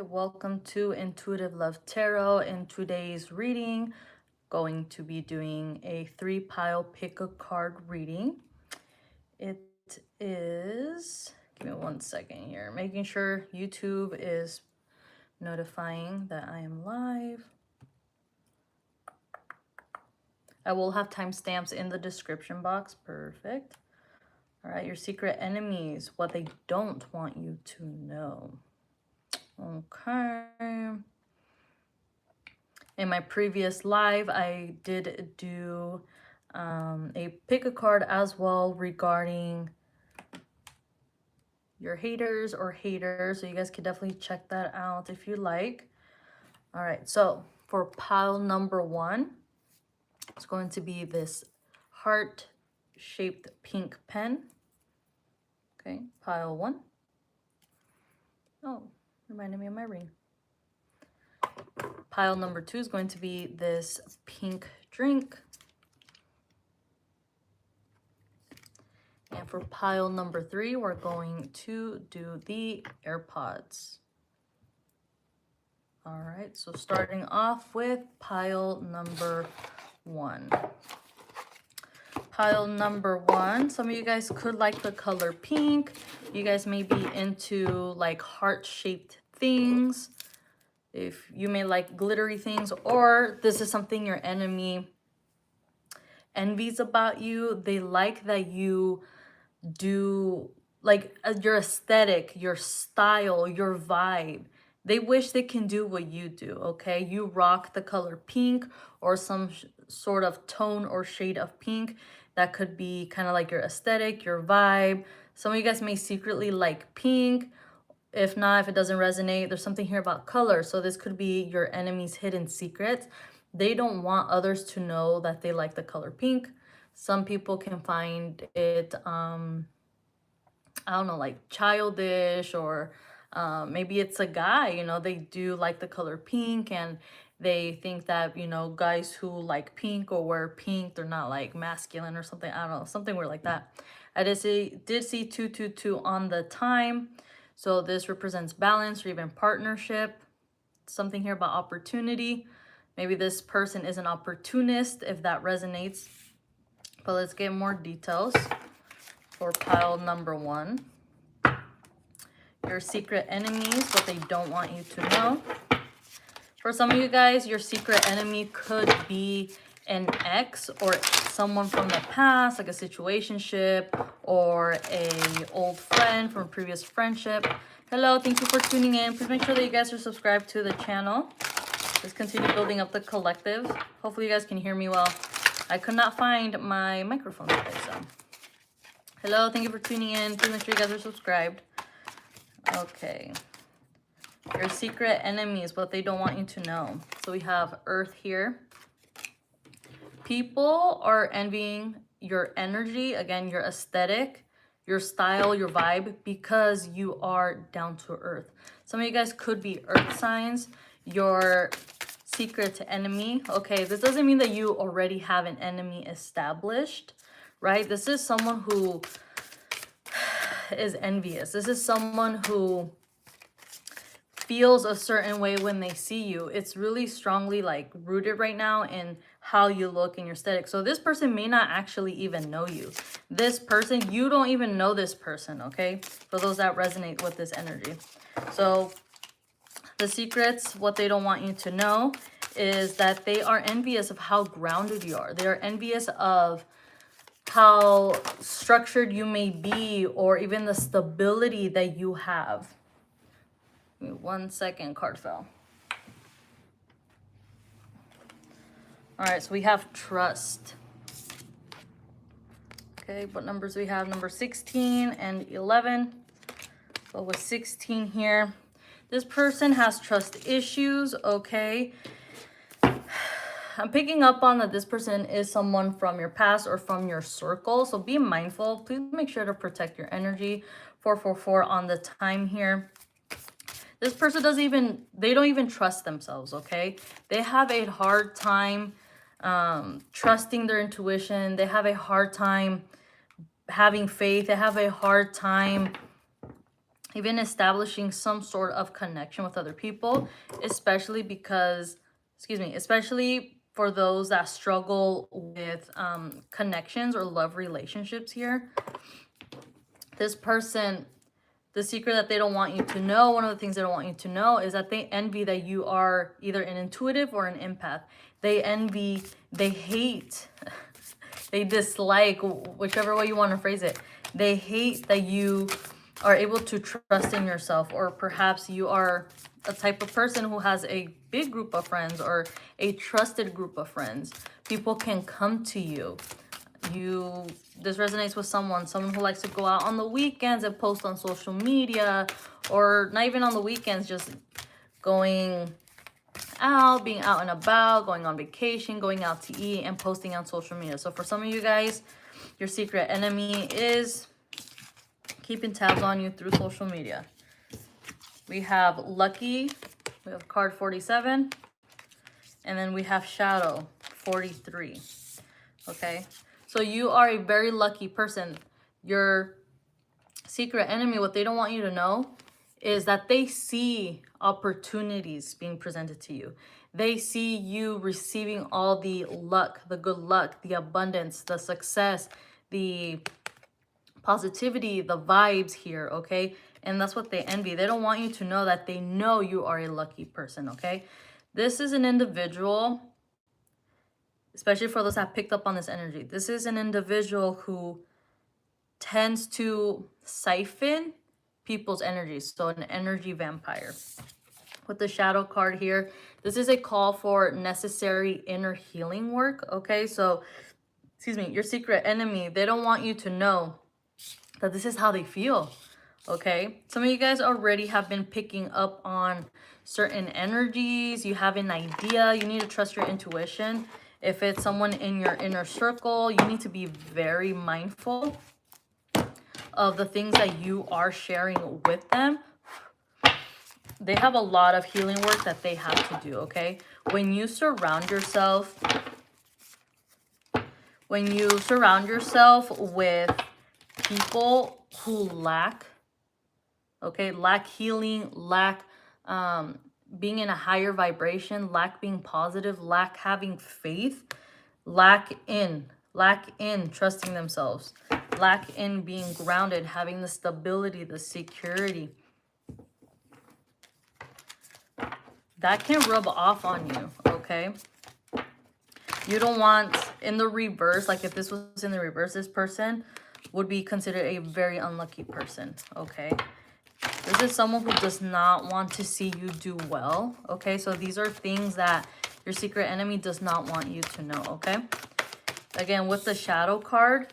Welcome to Intuitive Love Tarot. In today's reading, going to be doing a 3-pile pick a card reading. It is, give me 1 second here, making sure YouTube is notifying that I am live. I will have timestamps in the description box. Perfect. All right, your secret enemies, what they don't want you to know. Okay. In my previous live, I did do a pick a card as well regarding your haters or haters. So you guys can definitely check that out if you like. All right, so for pile number 1, it's going to be this heart-shaped pink pen. Okay, pile 1. Oh, reminded me of my ring. Pile number 2 is going to be this pink drink. And for pile number 3, we're going to do the AirPods. All right, so starting off with pile number 1. Pile number 1, some of you guys could like the color pink. You guys may be into like heart-shaped things. If you may like glittery things, or this is something your enemy envies about you. They like that you do like your aesthetic, your style, your vibe. They wish they can do what you do. Okay, you rock the color pink or some sort of tone or shade of pink that could be kind of like your aesthetic, your vibe. Some of you guys may secretly like pink. If not, if it doesn't resonate, there's something here about color. So this could be your enemy's hidden secrets. They don't want others to know that they like the color pink. Some people can find it I don't know, like childish, or maybe it's a guy, they do like the color pink, and they think that, guys who like pink or wear pink, they're not like masculine or something. I don't know, something weird like that. I did see 222 on the time. So this represents balance or even partnership. Something here about opportunity. Maybe this person is an opportunist, if that resonates. But let's get more details for pile number 1. Your secret enemies, what they don't want you to know. For some of you guys, your secret enemy could be an ex or someone from the past, like a situationship or a old friend from a previous friendship. Hello, thank you for tuning in. Please make sure that you guys are subscribed to the channel. Let's continue building up the collective. Hopefully you guys can hear me well. I could not find my microphone today, so. Hello, thank you for tuning in. Please make sure you guys are subscribed. Okay. Your secret enemies, what they don't want you to know. So we have Earth here. People are envying your energy, again, your aesthetic, your style, your vibe, because you are down to earth. Some of you guys could be earth signs. Your secret enemy. Okay, this doesn't mean that you already have an enemy established, right? This is someone who is envious. This is someone who feels a certain way when they see you. It's really strongly like rooted right now in how you look in your aesthetic. So this person may not actually even know you. This person, you don't even know this person, okay? For those that resonate with this energy. So the secrets, what they don't want you to know is that they are envious of how grounded you are. They are envious of how structured you may be, or even the stability that you have. Give me 1 second, card fell. All right, so we have trust. Okay, what numbers we have? Number 16 and 11. So with 16 here, this person has trust issues, okay? I'm picking up on that this person is someone from your past or from your circle, so be mindful. Please make sure to protect your energy. 444 on the time here. This person they don't even trust themselves, okay? They have a hard time trusting their intuition. They have a hard time having faith. They have a hard time, even establishing some sort of connection with other people, especially because, especially for those that struggle with connections or love relationships here. This person, the secret that they don't want you to know, one of the things they don't want you to know is that they envy that you are either an intuitive or an empath. They envy, they hate, they dislike, whichever way you want to phrase it. They hate that you are able to trust in yourself, or perhaps you are a type of person who has a big group of friends or a trusted group of friends. People can come to you. This resonates with someone who likes to go out on the weekends and post on social media, or not even on the weekends, just going out, being out and about, going on vacation, going out to eat, and posting on social media. So for some of you guys, your secret enemy is keeping tabs on you through social media. We have Lucky, we have card 47, and then we have Shadow 43. Okay, so you are a very lucky person. Your secret enemy, what they don't want you to know is that they see opportunities being presented to you. They see you receiving all the luck, the good luck, the abundance, the success, the positivity, the vibes here, okay? And that's what they envy. They don't want you to know that they know you are a lucky person, okay? This is an individual, especially for those that picked up on this energy. This is an individual who tends to siphon people's energies. So an energy vampire. With the shadow card here, this is a call for necessary inner healing work, okay? So, your secret enemy, they don't want you to know that this is how they feel, okay? Some of you guys already have been picking up on certain energies. You have an idea. You need to trust your intuition. If it's someone in your inner circle, you need to be very mindful of the things that you are sharing with them. They have a lot of healing work that they have to do, okay? When you surround yourself with people who lack healing, lack being in a higher vibration, lack being positive, lack having faith, lack in trusting themselves, lack in being grounded, having the stability, the security, that can rub off on you, okay? You don't want, in the reverse, like if this was in the reverse, this person would be considered a very unlucky person, okay? This is someone who does not want to see you do well, okay? So these are things that your secret enemy does not want you to know, okay? Again, with the shadow card,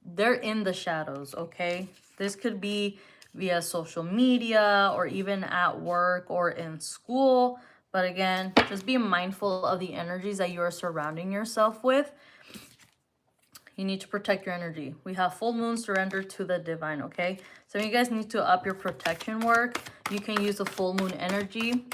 they're in the shadows, okay? This could be via social media or even at work or in school. But again, just be mindful of the energies that you are surrounding yourself with. You need to protect your energy. We have full moon, surrender to the divine, okay? So you guys need to up your protection work. You can use the full moon energy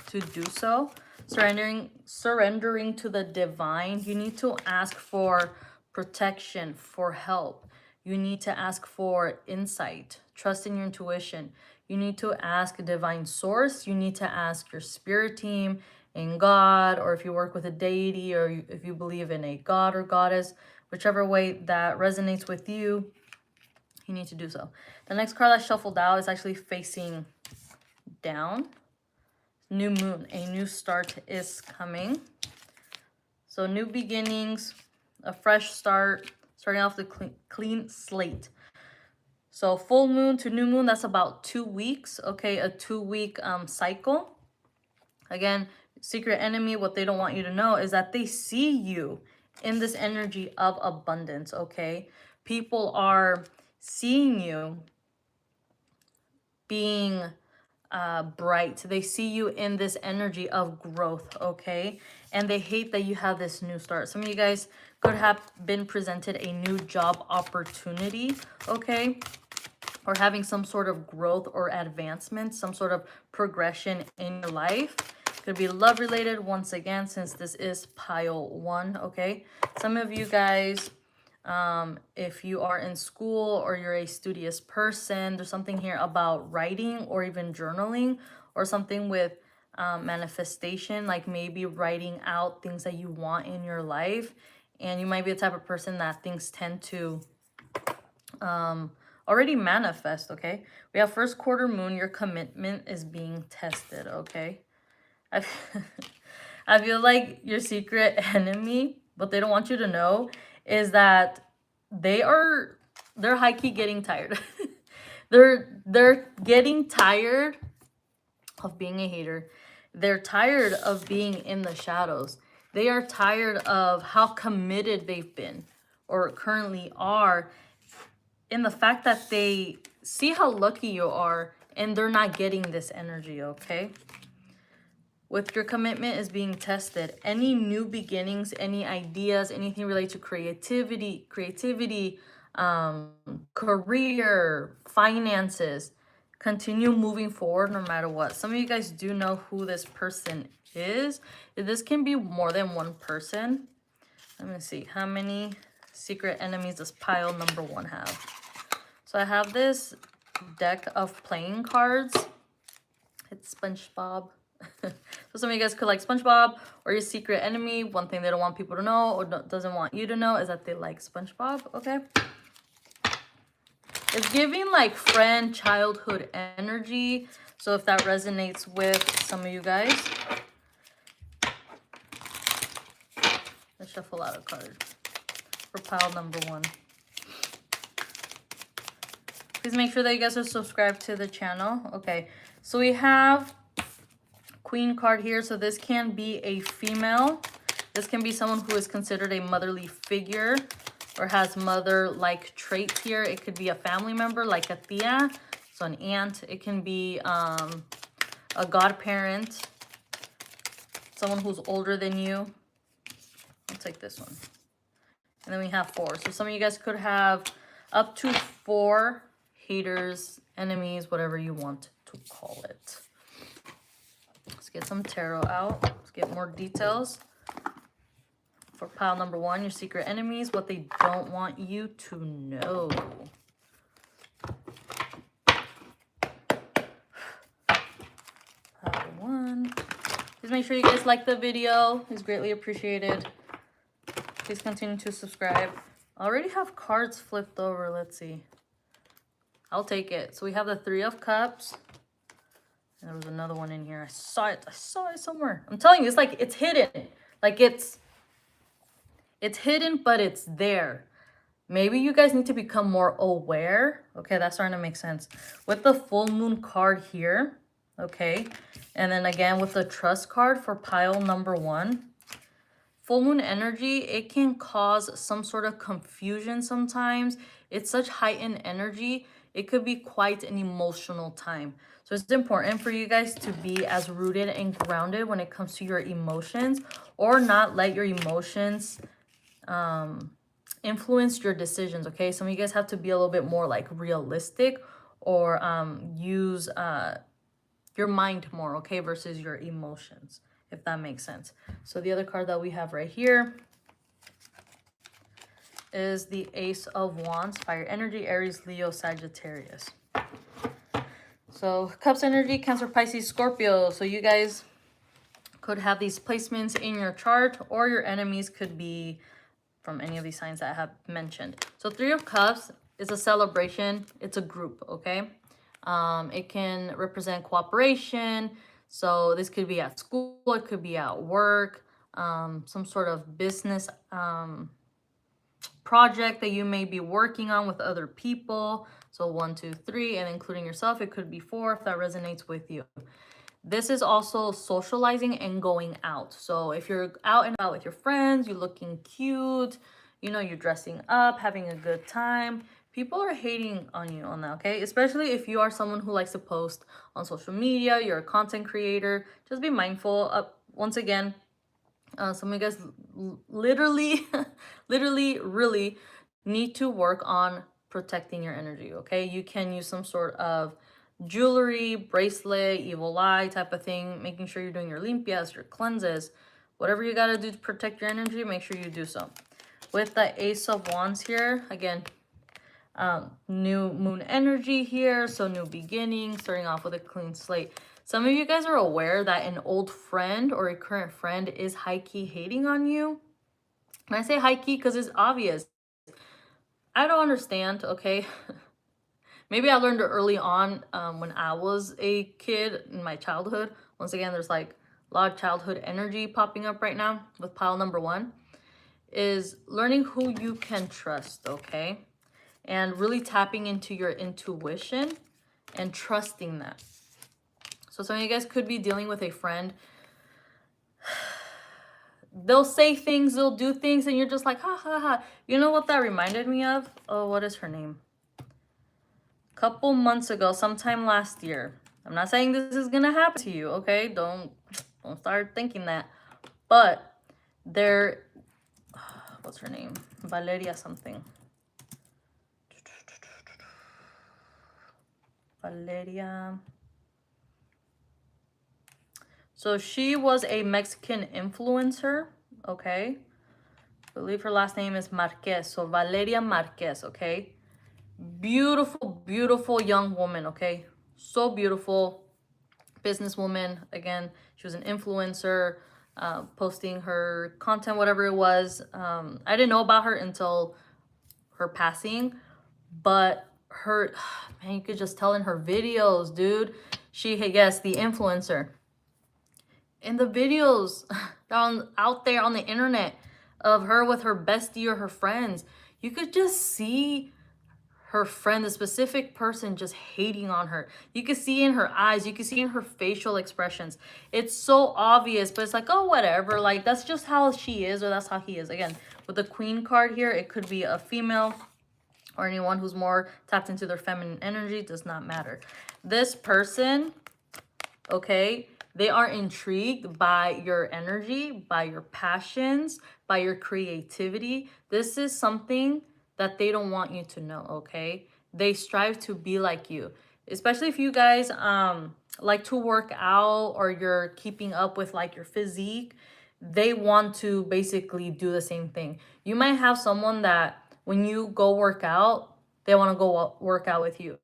to do so. Surrendering to the divine. You need to ask for protection, for help. You need to ask for insight, trust in your intuition. You need to ask a divine source. You need to ask your spirit team, in God, or if you work with a deity, or if you believe in a god or goddess, whichever way that resonates with you, you need to do so. The next card that shuffled out is actually facing down. New moon, a new start is coming. So new beginnings, a fresh start, starting off the clean slate. So full moon to new moon, that's about 2 weeks, okay? A 2-week cycle. Again, secret enemy, what they don't want you to know is that they see you in this energy of abundance, okay? People are seeing you being bright. They see you in this energy of growth, okay? And they hate that you have this new start. Some of you guys could have been presented a new job opportunity, okay? Or having some sort of growth or advancement, some sort of progression in your life. Could be love related once again, since this is pile 1, okay? Some of you guys If you are in school or you're a studious person, there's something here about writing or even journaling or something with manifestation, like maybe writing out things that you want in your life. And you might be the type of person that things tend to already manifest, okay? We have first quarter moon, your commitment is being tested, okay? I, I feel like your secret enemy, what they don't want you to know is that they're high-key getting tired. they're getting tired of being a hater. They're tired of being in the shadows. They are tired of how committed they've been or currently are, in the fact that they see how lucky you are and they're not getting this energy, okay? With your commitment is being tested. Any new beginnings, any ideas, anything related to creativity, career, finances, continue moving forward no matter what. Some of you guys do know who this person is. This can be more than one person. Let me see. How many secret enemies does pile number 1 have? So I have this deck of playing cards. It's SpongeBob. So some of you guys could like SpongeBob or your secret enemy. One thing they don't want people to know or doesn't want you to know is that they like SpongeBob, okay? It's giving like friend, childhood energy. So if that resonates with some of you guys, let's shuffle out a card for pile number 1. Please make sure that you guys are subscribed to the channel. Okay, so we have Queen card here. So this can be a female. This can be someone who is considered a motherly figure or has mother-like traits here. It could be a family member like a tia, so an aunt. It can be a godparent, someone who's older than you. I'll take this one. And then we have 4. So some of you guys could have up to 4 haters, enemies, whatever you want to call it. Let's get some tarot out. Let's get more details. For pile number 1, your secret enemies, what they don't want you to know. Pile 1. Please make sure you guys like the video. It's greatly appreciated. Please continue to subscribe. I already have cards flipped over. Let's see. I'll take it. So we have the 3 of Cups. And there was another one in here. I saw it somewhere. I'm telling you, it's like it's hidden. Like it's hidden, but it's there. Maybe you guys need to become more aware. Okay, that's starting to make sense. With the full moon card here, okay? And then again with the trust card for pile number 1. Full moon energy, it can cause some sort of confusion sometimes. It's such heightened energy. It could be quite an emotional time. So it's important for you guys to be as rooted and grounded when it comes to your emotions, or not let your emotions influence your decisions, okay? Some of you guys have to be a little bit more like realistic, or use your mind more, okay, versus your emotions, if that makes sense. So the other card that we have right here is the Ace of Wands, fire energy, Aries, Leo, Sagittarius. So Cups energy, Cancer, Pisces, Scorpio. So you guys could have these placements in your chart, or your enemies could be from any of these signs that I have mentioned. So 3 of Cups is a celebration. It's a group, okay? It can represent cooperation. So this could be at school, it could be at work, some sort of business project that you may be working on with other people. So 1, 2, 3, and including yourself, it could be 4 if that resonates with you. This is also socializing and going out. So if you're out and about with your friends, you're looking cute, you know, you're dressing up, having a good time, people are hating on you on that, okay? Especially if you are someone who likes to post on social media, you're a content creator, just be mindful of, once again, some of you guys literally, really need to work on protecting your energy, okay? You can use some sort of jewelry, bracelet, evil eye type of thing, making sure you're doing your limpias, your cleanses, whatever you got to do to protect your energy, make sure you do so. with the Ace of Wands here, again, new moon energy here, so new beginning, starting off with a clean slate. Some of you guys are aware that an old friend or a current friend is high-key hating on you. And I say high-key because it's obvious. I don't understand, okay? Maybe I learned it early on when I was a kid in my childhood. Once again, there's like a lot of childhood energy popping up right now with pile number 1. Is learning who you can trust, okay? And really tapping into your intuition and trusting that. So some of you guys could be dealing with a friend. They'll say things, they'll do things, and you're just like, ha ha ha. You know what that reminded me of? Oh, what is her name? A couple months ago, sometime last year. I'm not saying this is gonna happen to you, okay? Don't start thinking that. But there, what's her name? Valeria something. Valeria. So she was a Mexican influencer, okay? I believe her last name is Marquez. So Valeria Marquez, okay? Beautiful, beautiful young woman, okay? So beautiful. Businesswoman. Again, she was an influencer, posting her content, whatever it was. I didn't know about her until her passing, but her, man, you could just tell in her videos, dude. She, yes, the influencer. In the videos out there on the internet of her with her bestie or her friends, you could just see her friend, the specific person, just hating on her. You could see in her eyes, you could see in her facial expressions. It's so obvious, but it's like, oh, whatever. Like, that's just how she is, or that's how he is. Again, with the Queen card here, it could be a female or anyone who's more tapped into their feminine energy. Does not matter. This person, okay, they are intrigued by your energy, by your passions, by your creativity. This is something that they don't want you to know, okay? They strive to be like you. Especially if you guys like to work out or you're keeping up with like your physique, they want to basically do the same thing. You might have someone that when you go work out, they want to go work out with you.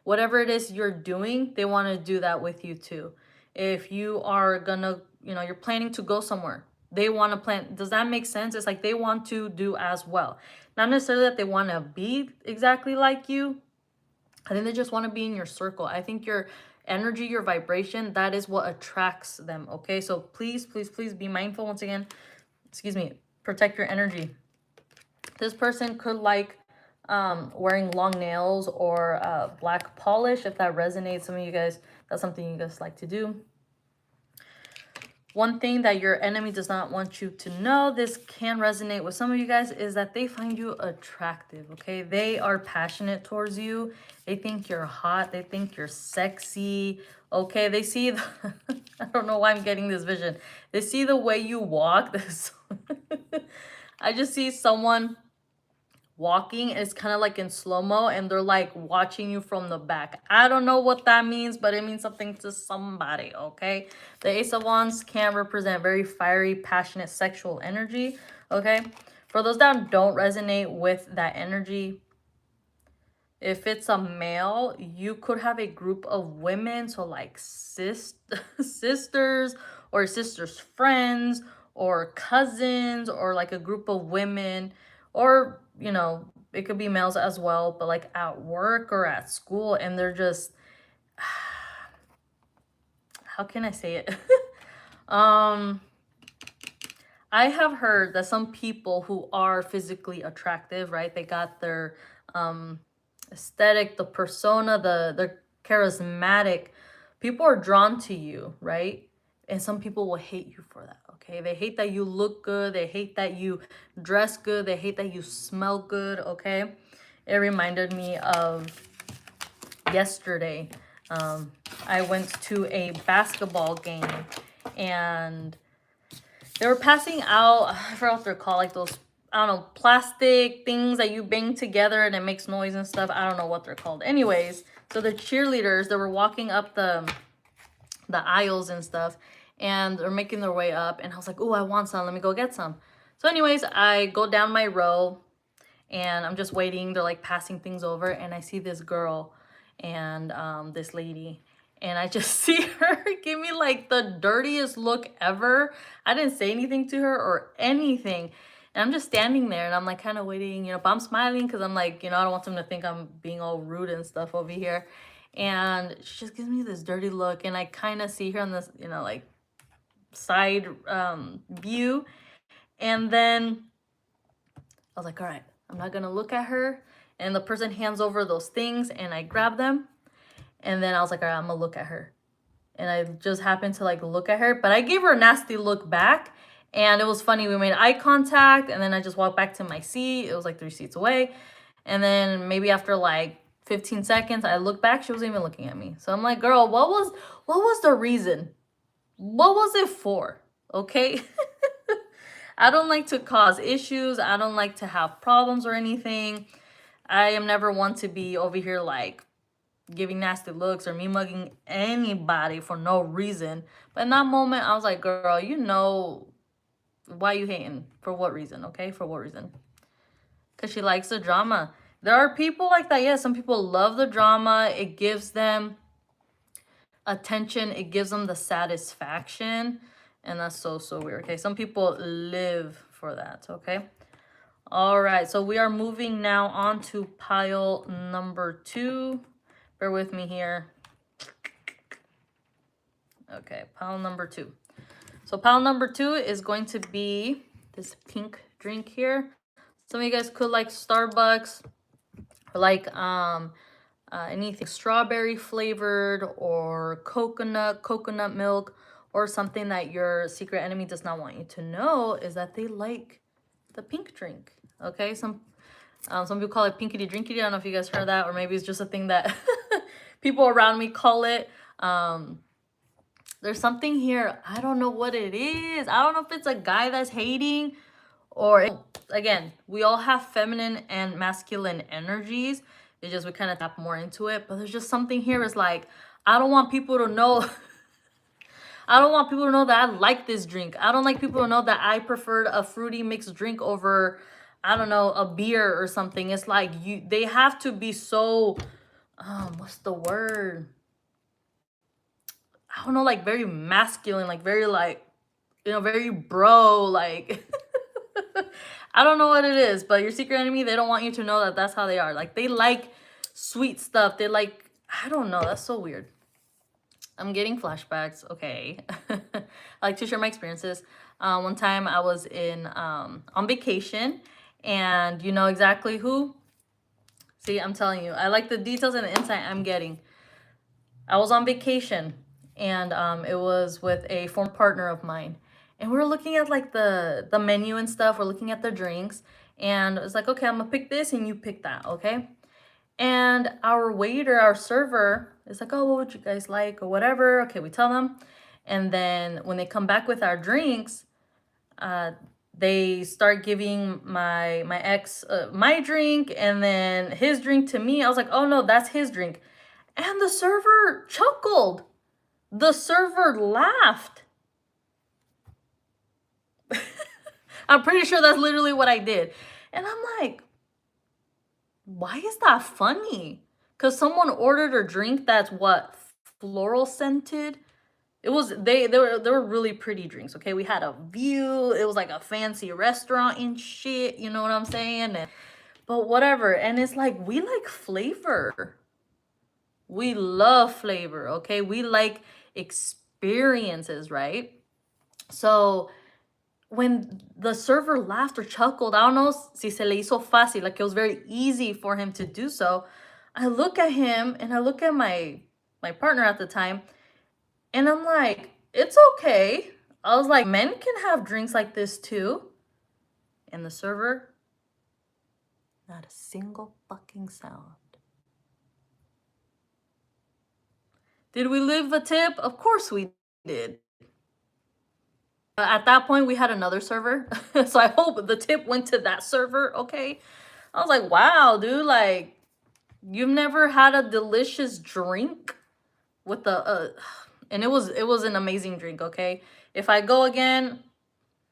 Whatever it is you're doing, they want to do that with you too. If you are gonna, you're planning to go somewhere, they want to plan. Does that make sense? It's like they want to do as well. Not necessarily that they want to be exactly like you. I think they just want to be in your circle. I think your energy, your vibration, that is what attracts them, okay? So please, please, please be mindful. Once again, excuse me, protect your energy. This person could like wearing long nails or black polish. If that resonates, some of you guys, that's something you guys like to do. One thing that your enemy does not want you to know, this can resonate with some of you guys, is that they find you attractive, okay? They are passionate towards you. They think you're hot. They think you're sexy, okay? They see, I don't know why I'm getting this vision. They see the way you walk. I just see someone walking, it's kind of like in slow-mo, and they're like watching you from the back. I don't know what that means, but it means something to somebody, okay? The Ace of Wands can represent very fiery, passionate, sexual energy, okay? For those that don't resonate with that energy, if it's a male, you could have a group of women, so like sisters or sisters' friends or cousins, or like a group of women, or it could be males as well, but like at work or at school, and they're just, how can I say it? I have heard that some people who are physically attractive, right? They got their aesthetic, the persona, they're charismatic. People are drawn to you, right? And some people will hate you for that, okay? They hate that you look good. They hate that you dress good. They hate that you smell good, okay? It reminded me of yesterday. I went to a basketball game, and they were passing out, I forgot what they're called, like those, I don't know, plastic things that you bang together and it makes noise and stuff. I don't know what they're called. Anyways, so the cheerleaders, they were walking up the aisles and stuff, and they're making their way up, and I was like, oh, I want some, let me go get some. So anyways, I go down my row and I'm just waiting. They're like passing things over, and I see this girl and this lady, and I just see her give me like the dirtiest look ever. I didn't say anything to her or anything. And I'm just standing there and I'm like kind of waiting, you know, but I'm smiling because I'm like, you know, I don't want them to think I'm being all rude and stuff over here. And she just gives me this dirty look, and I kind of see her on this, you know, like side view. And then I was like, all right, I'm not gonna look at her. And the person hands over those things and I grab them. And then I was like, all right, I'm gonna look at her. And I just happened to like look at her, but I gave her a nasty look back. And it was funny, we made eye contact, and then I just walked back to my seat. It was like 3 seats away. And then maybe after like 15 seconds, I looked back, she wasn't even looking at me. So I'm like, girl, what was the reason? What was it for? Okay. I don't like to cause issues. I don't like to have problems or anything. I am never one to be over here like giving nasty looks or me mugging anybody for no reason. But in that moment, I was like, girl, you know why you hating? For what reason? Okay, for what reason? Because she likes the drama. There are people like that. Yeah, some people love the drama. It gives them attention. It gives them the satisfaction. And that's so weird. Okay, some people live for that. Okay. All right, so we are moving now on to pile number 2. Bear with me here. Okay, pile number 2. So pile number 2 is going to be this pink drink here. Some of you guys could like Starbucks, or like anything strawberry flavored or coconut milk, or something that your secret enemy does not want you to know is that they like the pink drink. Okay, some people call it pinkity drinkity. I don't know if you guys heard that, or maybe it's just a thing that people around me call it. There's something here. I don't know what it is. I don't know if it's a guy that's hating, or again, we all have feminine and masculine energies. It's just we kind of tap more into it. But there's just something here. It's like, I don't want people to know. I don't want people to know that I like this drink. I don't like people to know that I preferred a fruity mixed drink over, I don't know, a beer or something. It's like they have to be so, what's the word? I don't know, like very masculine, like very like, you know, very bro, like, I don't know what it is, but your secret enemy, they don't want you to know that that's how they are. Like they like sweet stuff. They like, I don't know. That's so weird. I'm getting flashbacks. Okay. I like to share my experiences. One time I was on vacation, and you know exactly who? See, I'm telling you, I like the details and the insight I'm getting. I was on vacation, and it was with a former partner of mine. And we were looking at like the menu and stuff. We're looking at the drinks, and it's like, okay, I'm gonna pick this and you pick that, okay? And our waiter, our server, is like, oh, what would you guys like or whatever? Okay, we tell them. And then when they come back with our drinks, they start giving my ex my drink and then his drink to me. I was like, oh no, that's his drink. And the server chuckled. The server laughed. I'm pretty sure that's literally what I did. And I'm like, why is that funny? Because someone ordered a drink that's what, floral scented. It was they were really pretty drinks. Okay, we had a view. It was like a fancy restaurant and shit. You know what I'm saying? But whatever. And it's like, we like flavor. We love flavor. Okay, we like experiences, right? So when the server laughed or chuckled, I don't know si se le hizo fácil, like it was very easy for him to do so. I look at him and I look at my partner at the time, and I'm like, it's okay. I was like, men can have drinks like this too. And the server, not a single fucking sound. Did we leave a tip? Of course we did. At that point, we had another server. So I hope the tip went to that server, okay? I was like, wow, dude, like, you've never had a delicious drink with and it was an amazing drink, okay? If I go again,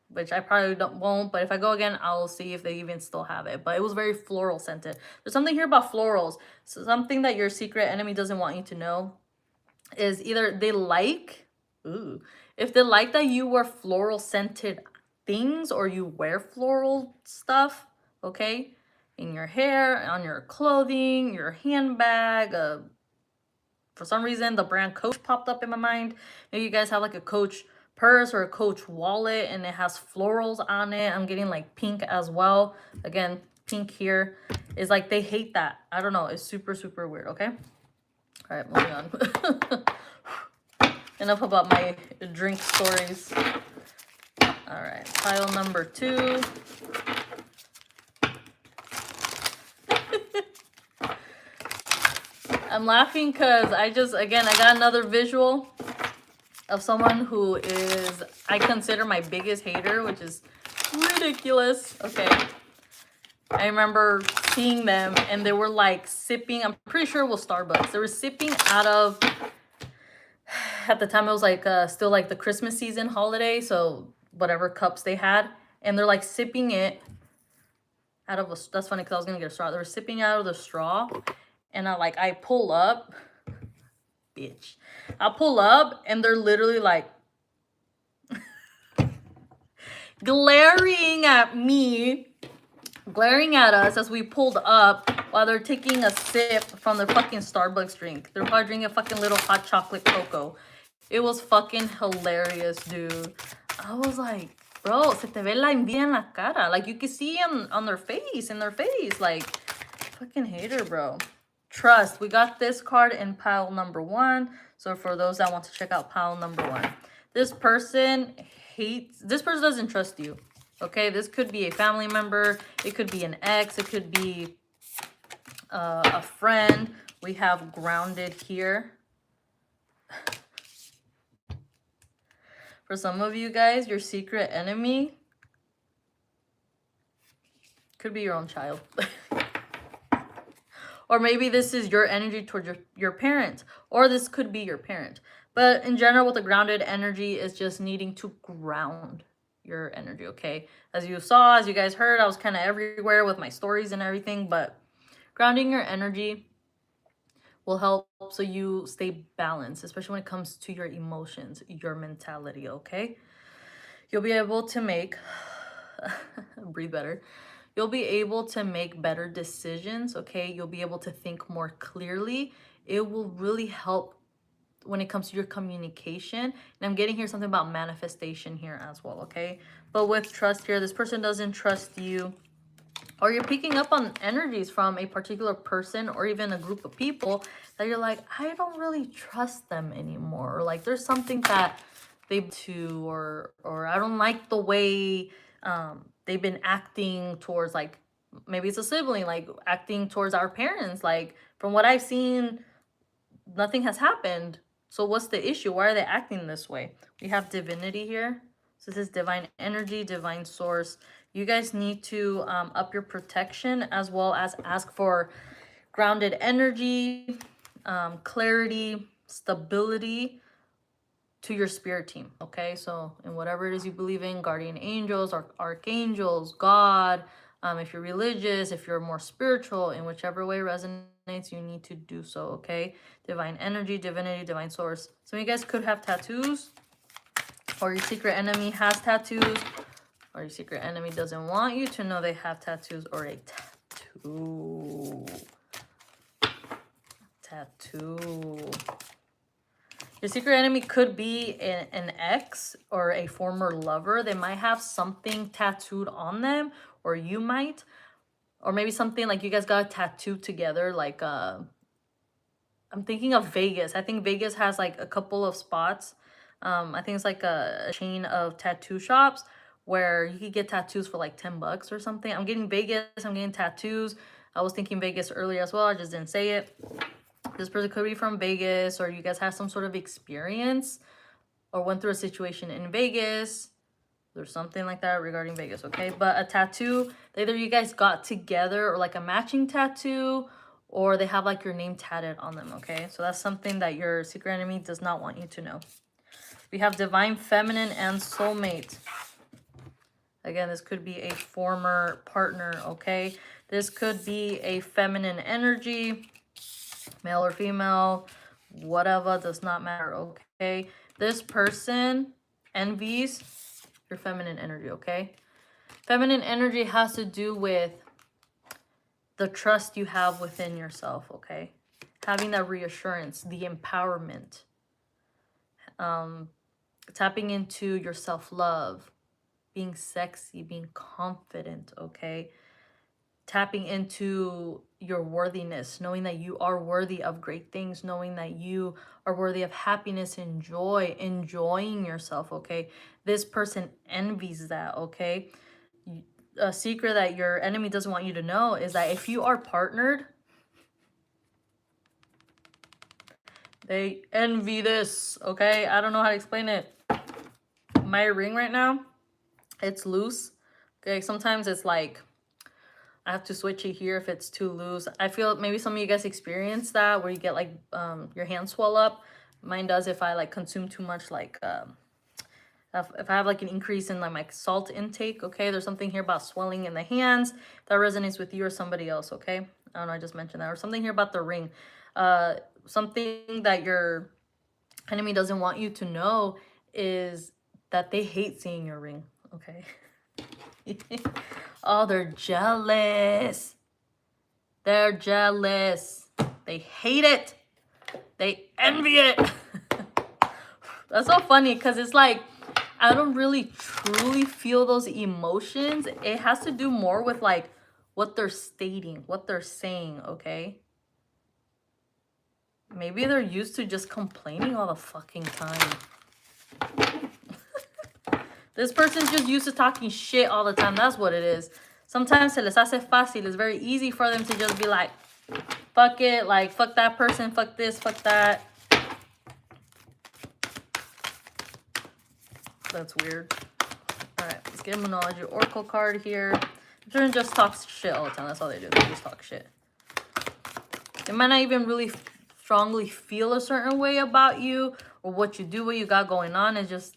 which I probably won't, but if I go again, I'll see if they even still have it. But it was very floral scented. There's something here about florals. So something that your secret enemy doesn't want you to know is either they like, ooh, if they like that you wear floral scented things or you wear floral stuff, okay, in your hair, on your clothing, your handbag, for some reason the brand Coach popped up in my mind. Maybe you guys have like a Coach purse or a Coach wallet and it has florals on it. I'm getting like pink as well. Again, pink here is like they hate that. I don't know, it's super, super weird. Okay, all right, moving on. Enough about my drink stories. All right, pile number 2. I'm laughing because I got another visual of someone who is, I consider my biggest hater, which is ridiculous. Okay. I remember seeing them and they were like sipping, I'm pretty sure it was Starbucks. They were sipping out of, at the time it was like still like the Christmas season holiday, so whatever cups they had, and they're like sipping it out of a, that's funny because I was gonna get a straw. They were sipping out of the straw, and I pull up, bitch. I pull up and they're literally like glaring at me, glaring at us as we pulled up while they're taking a sip from their fucking Starbucks drink. They're probably drinking a fucking little hot chocolate cocoa. It was fucking hilarious, dude. I was like, bro, se te ve la envidia en la cara. Like, you can see on their face, like, fucking hater, bro. Trust. We got this card in pile number 1. So for those that want to check out pile number 1. This person doesn't trust you. Okay, this could be a family member. It could be an ex. It could be a friend. We have grounded here. For some of you guys, your secret enemy could be your own child. Or maybe this is your energy towards your parent. Or this could be your parent. But in general, with the grounded energy is just needing to ground your energy, okay? As you saw, as you guys heard, I was kind of everywhere with my stories and everything. But grounding your energy will help so you stay balanced, especially when it comes to your emotions, your mentality, okay? You'll be able to make, breathe better. You'll be able to make better decisions, okay? You'll be able to think more clearly. It will really help when it comes to your communication. And I'm getting here something about manifestation here as well, okay? But with trust here, this person doesn't trust you, or you're picking up on energies from a particular person or even a group of people that you're like, I don't really trust them anymore. Or like there's something that they do, or I don't like the way they've been acting towards, like, maybe it's a sibling, like acting towards our parents. Like, from what I've seen, nothing has happened. So what's the issue? Why are they acting this way? We have divinity here. So this is divine energy, divine source. You guys need to up your protection, as well as ask for grounded energy, clarity, stability to your spirit team, okay? So in whatever it is you believe in, guardian angels or archangels, God, if you're religious, if you're more spiritual, in whichever way resonates, you need to do so, okay? Divine energy, divinity, divine source. Some of you guys could have tattoos, or your secret enemy has tattoos, or your secret enemy doesn't want you to know they have tattoos, or a tattoo. Your secret enemy could be an ex or a former lover. They might have something tattooed on them, or you might. Or maybe something like you guys got a tattoo together. Like, I'm thinking of Vegas. I think Vegas has like a couple of spots. I think it's like a chain of tattoo shops where you could get tattoos for like $10 or something. I'm getting Vegas. I'm getting tattoos. I was thinking Vegas earlier as well. I just didn't say it. This person could be from Vegas, or you guys have some sort of experience or went through a situation in Vegas. There's something like that regarding Vegas, okay? But a tattoo, either you guys got together or like a matching tattoo, or they have like your name tatted on them, okay? So that's something that your secret enemy does not want you to know. We have divine feminine and soulmate. Again, this could be a former partner, okay? This could be a feminine energy, male or female, whatever, does not matter, okay? This person envies your feminine energy, okay? Feminine energy has to do with the trust you have within yourself, okay? Having that reassurance, the empowerment, tapping into your self-love, being sexy, being confident, okay? Tapping into your worthiness, knowing that you are worthy of great things, knowing that you are worthy of happiness and joy, enjoying yourself, okay? This person envies that, okay? A secret that your enemy doesn't want you to know is that if you are partnered, they envy this, okay? I don't know how to explain it. My ring right now, it's loose, okay? Sometimes it's like, I have to switch it here if it's too loose. I feel maybe some of you guys experience that where you get like your hands swell up. Mine does if I like consume too much, like if I have like an increase in like my salt intake, okay? There's something here about swelling in the hands that resonates with you or somebody else, okay? I don't know, I just mentioned that. Or something here about the ring. Something that your enemy doesn't want you to know is that they hate seeing your ring, okay? Oh, they're jealous. They're jealous. They hate it. They envy it. That's so funny because it's like, I don't really truly feel those emotions. It has to do more with like what they're stating, what they're saying, okay? Maybe they're used to just complaining all the fucking time. This person's just used to talking shit all the time. That's what it is. Sometimes se les hace fácil. It's very easy for them to just be like, fuck it. Like, fuck that person. Fuck this. Fuck that. That's weird. Alright, let's get a Moonology Oracle card here. The person just talks shit all the time. That's all they do. They just talk shit. They might not even really strongly feel a certain way about you or what you do, what you got going on. It's just,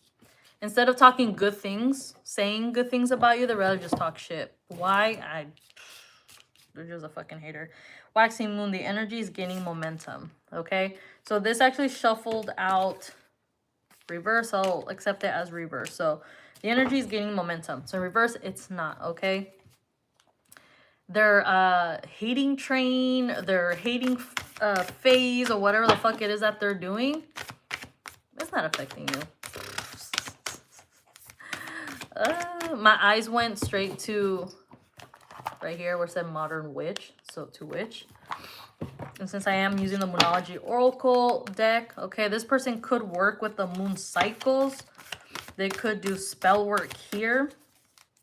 instead of talking good things, saying good things about you, they'd rather just talk shit. Why? They're just a fucking hater. Waxing moon, the energy is gaining momentum. Okay? So this actually shuffled out reverse. I'll accept it as reverse. So the energy is gaining momentum. So reverse, it's not. Okay? Their hating train, their hating phase, or whatever the fuck it is that they're doing, it's not affecting you. My eyes went straight to right here where it said modern witch, so to witch. And since I am using the Moonology Oracle deck, okay, this person could work with the moon cycles. They could do spell work here,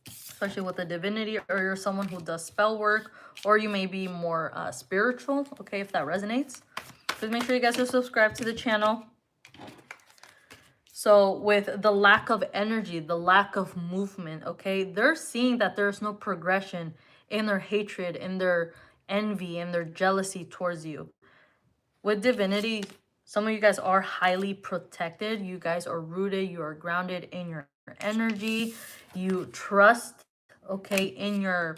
especially with the divinity, or you're someone who does spell work, or you may be more spiritual, okay, if that resonates. Please make sure you guys are subscribed to the channel. So with the lack of energy, the lack of movement, okay, they're seeing that there's no progression in their hatred, in their envy, in their jealousy towards you. With divinity, some of you guys are highly protected. You guys are rooted. You are grounded in your energy. You trust, okay, in your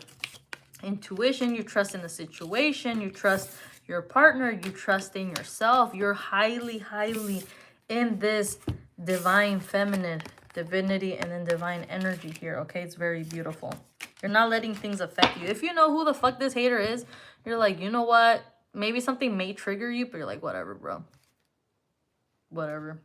intuition. You trust in the situation. You trust your partner. You trust in yourself. You're highly, highly in this divine feminine divinity and then divine energy here, okay? It's very beautiful. You're not letting things affect you. If you know who the fuck this hater is, you're like, you know what? Maybe something may trigger you, but you're like, whatever, bro. Whatever.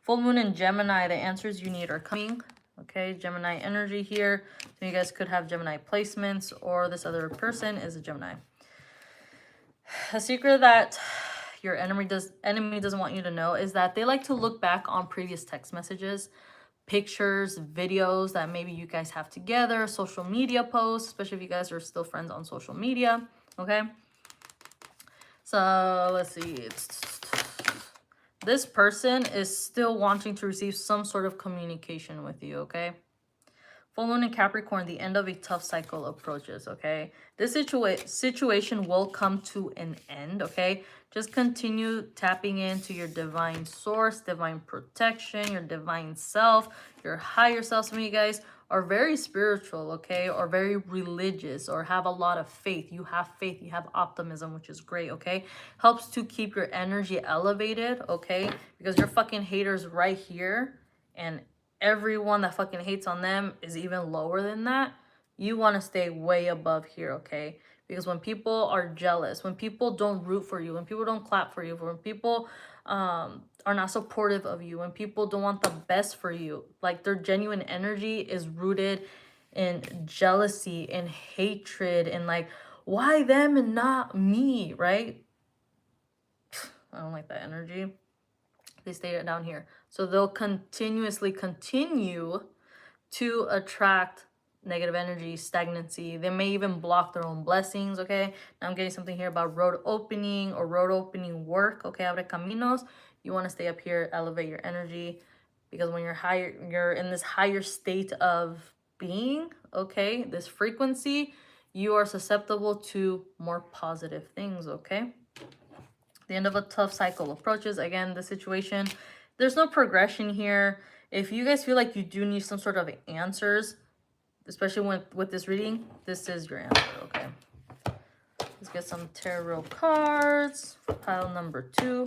Full moon in Gemini, the answers you need are coming. Okay, Gemini energy here. So you guys could have Gemini placements, or this other person is a Gemini. A secret that your enemy doesn't want you to know is that they like to look back on previous text messages, pictures, videos that maybe you guys have together, social media posts, especially if you guys are still friends on social media. Okay, so let's see. This person is still wanting to receive some sort of communication with you. Okay, Full moon in Capricorn, the end of a tough cycle approaches, okay? This situation will come to an end, okay? Just continue tapping into your divine source, divine protection, your divine self, your higher self. Some of you guys are very spiritual, okay? Or very religious or have a lot of faith. You have faith, you have optimism, which is great, okay? Helps to keep your energy elevated, okay? Because your fucking haters right here and everyone that fucking hates on them is even lower than that. You want to stay way above here, okay? Because when people are jealous, when people don't root for you, when people don't clap for you, when people are not supportive of you, when people don't want the best for you, like their genuine energy is rooted in jealousy and hatred and like, why them and not me, right? I don't like that energy. They stay down here. So they'll continuously continue to attract negative energy, stagnancy. They may even block their own blessings, okay? Now I'm getting something here about road opening or road opening work, okay? Abre caminos. You want to stay up here, elevate your energy, because when you're higher, you're in this higher state of being, okay? This frequency, you are susceptible to more positive things, okay? The end of a tough cycle approaches. Again, the situation, there's no progression here. If you guys feel like you do need some sort of answers, especially with this reading, this is your answer, okay? Let's get some tarot cards for pile number 2.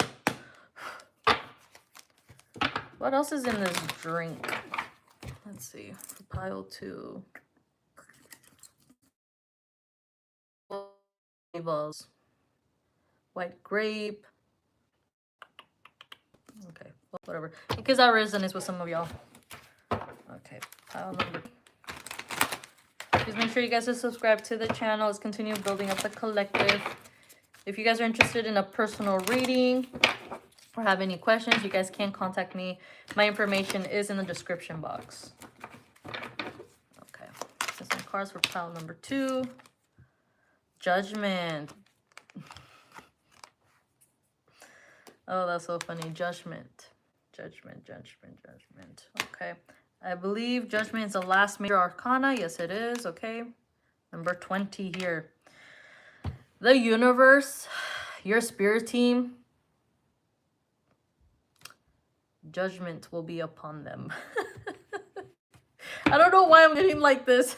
What else is in this drink? Let's see, for pile 2. White grape. Okay, whatever. Because that resonates with some of y'all. Okay, pile number. Please make sure you guys are subscribed to the channel. Let's continue building up the collective. If you guys are interested in a personal reading or have any questions, you guys can contact me. My information is in the description box. Okay, so some cards for pile number 2. Judgment. Oh, that's so funny. Judgment. Judgment. Okay. I believe Judgment is the last major arcana. Yes, it is. Okay. Number 20 here. The universe, your spirit team, judgment will be upon them. I don't know why I'm getting like this.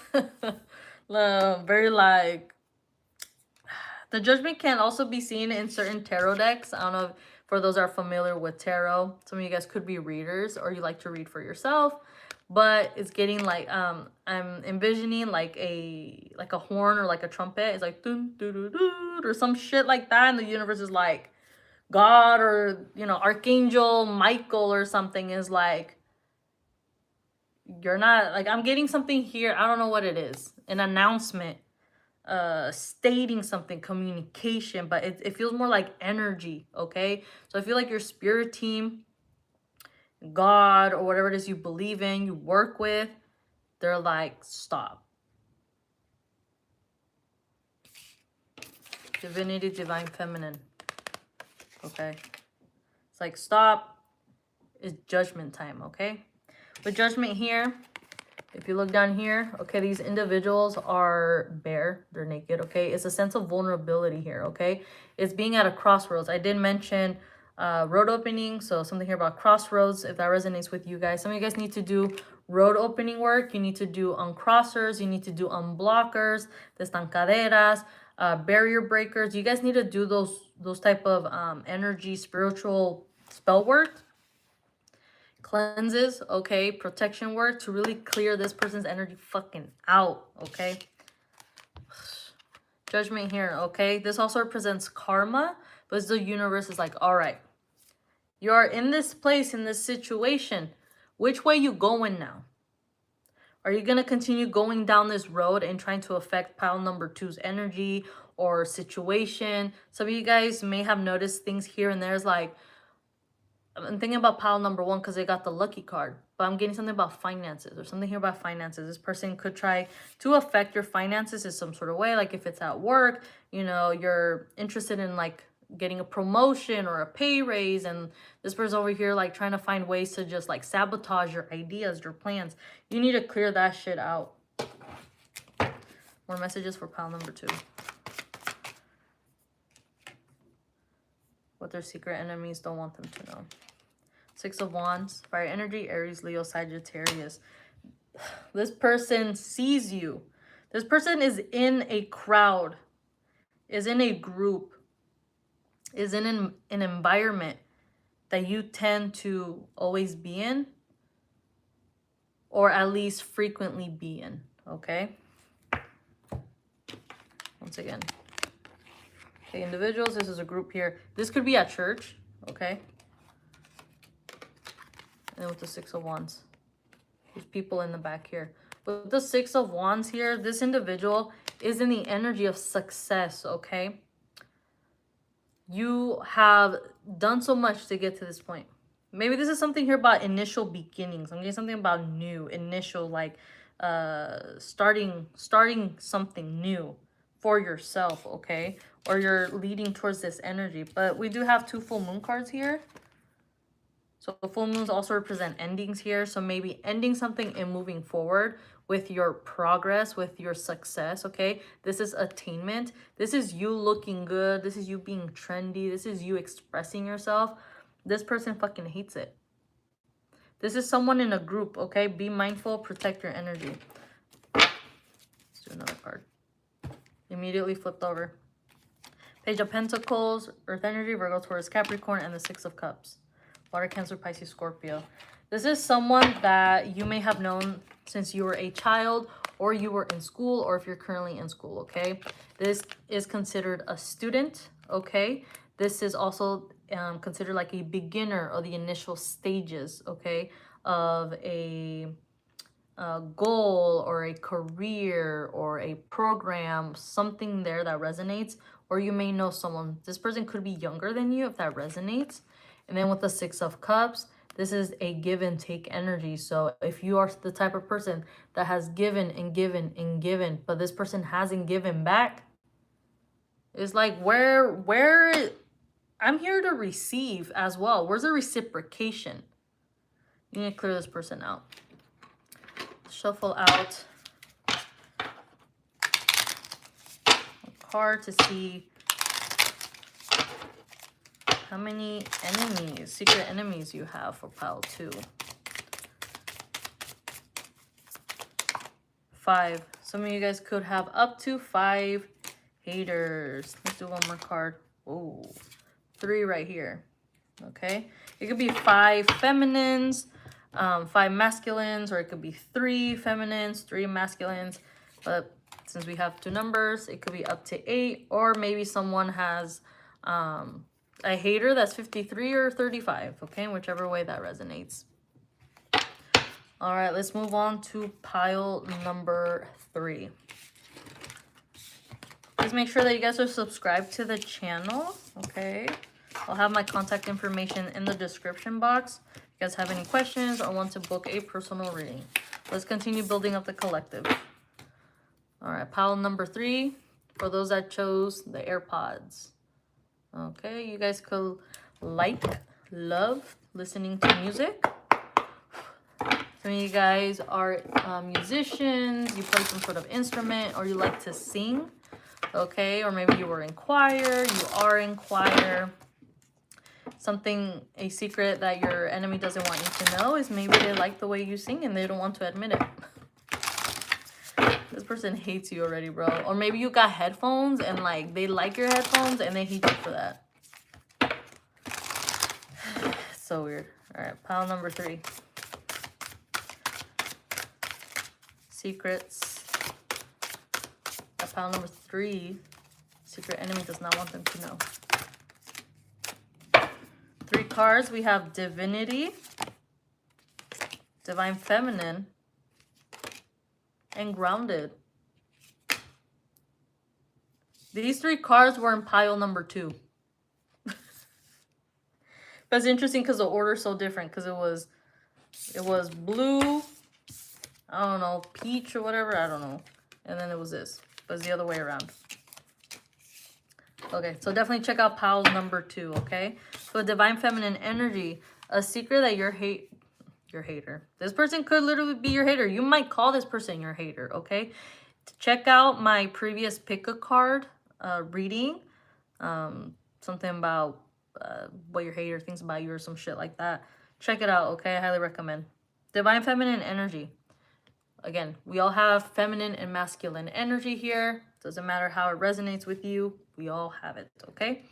Very like... The judgment can also be seen in certain tarot decks. I don't know if, for those that are familiar with tarot. Some of you guys could be readers or you like to read for yourself. But it's getting like I'm envisioning like a horn or like a trumpet. It's like doo doo doo doo or some shit like that, and the universe is like God or Archangel Michael or something is like, you're not, like, I'm getting something here. I don't know what it is. An announcement, stating something, communication, but it feels more like energy, okay? So I feel like your spirit team, God, or whatever it is you believe in, you work with, they're like, stop. Divinity, divine feminine. Okay. It's like, stop. It's judgment time, okay? With judgment here, if you look down here, okay, these individuals are bare. They're naked, okay? It's a sense of vulnerability here, okay? It's being at a crossroads. I did mention road opening, so something here about crossroads, if that resonates with you guys. Some of you guys need to do road opening work. You need to do uncrossers. You need to do unblockers, destancaderas, barrier breakers. You guys need to do those type of energy, spiritual spell work. Cleanses, okay, protection work to really clear this person's energy fucking out, okay? Judgment here, okay? This also represents karma, but the universe is like, all right, you are in this place, in this situation. Which way you going now? Are you going to continue going down this road and trying to affect pile number 2's energy or situation? Some of you guys may have noticed things here and there's like, I'm thinking about pile number 1 because they got the lucky card, but I'm getting something about finances or something here about finances. This person could try to affect your finances in some sort of way. Like if it's at work, you're interested in like getting a promotion or a pay raise, and this person over here like trying to find ways to just like sabotage your ideas, your plans. You need to clear that shit out. More messages for pile number 2. What their secret enemies don't want them to know. 6 of Wands, fire energy, Aries, Leo, Sagittarius. This person sees you. This person is in a crowd, is in a group, is in an environment that you tend to always be in, or at least frequently be in, okay? Once again. Okay, individuals, this is a group here. This could be at church, okay? And with the 6 of Wands. There's people in the back here. With the 6 of Wands here, this individual is in the energy of success, okay? You have done so much to get to this point. Maybe this is something here about initial beginnings. I'm getting something about new, initial, like starting something new for yourself, okay? Or you're leading towards this energy. But we do have 2 full moon cards here. So the full moons also represent endings here. So maybe ending something and moving forward with your progress, with your success, okay? This is attainment. This is you looking good. This is you being trendy. This is you expressing yourself. This person fucking hates it. This is someone in a group, okay? Be mindful, protect your energy. Let's do another card. Immediately flipped over. Page of Pentacles, Earth energy, Virgo, Taurus, Capricorn, and the 6 of Cups. Water, Cancer, Pisces, Scorpio. This is someone that you may have known since you were a child, or you were in school, or if you're currently in school, okay? This is considered a student, okay? This is also considered like a beginner or the initial stages, okay, of a goal or a career or a program, something there that resonates. Or you may know someone. This person could be younger than you if that resonates. And then with the 6 of Cups, this is a give and take energy. So if you are the type of person that has given and given and given, but this person hasn't given back, it's like, where I'm here to receive as well. Where's the reciprocation? You need to clear this person out. Shuffle out a card to see how many enemies, secret enemies you have for pile 2. 5. Some of you guys could have up to 5 haters. Let's do one more card. Oh, 3 right here. Okay. It could be 5 feminines, 5 masculines, or it could be 3 feminines, 3 masculines. But since we have 2 numbers, it could be up to 8, or maybe someone has a hater that's 53 or 35, okay? Whichever way that resonates. All right, let's move on to pile number 3. Please make sure that you guys are subscribed to the channel, okay? I'll have my contact information in the description box. If you guys have any questions or want to book a personal reading. Let's continue building up the collective. All right, pile number 3 for those that chose the AirPods. Okay, you guys could love listening to music. Some of you guys are musicians, you play some sort of instrument, or you like to sing, okay? Or maybe you were in choir, you are in choir. Something, a secret that your enemy doesn't want you to know is maybe they like the way you sing and they don't want to admit it. This person hates you already, bro. Or maybe you got headphones and like they like your headphones and they hate you for that. It's so weird. All right, pile number 3. Secrets. At pile number 3, secret enemy does not want them to know. 3 cards. We have Divinity, Divine Feminine, and Grounded. These 3 cards were in pile number 2. That's interesting because the order is so different, because it was blue, I don't know, peach or whatever, I don't know. And then it was this. But it's the other way around. Okay, so definitely check out pile number 2, okay? So divine feminine energy, a secret that your hater. This person could literally be your hater. You might call this person your hater, okay? Check out my previous pick a card reading. Something about what your hater thinks about you or some shit like that. Check it out, okay? I highly recommend. Divine feminine energy. Again, we all have feminine and masculine energy here. Doesn't matter how it resonates with you. We all have it, okay?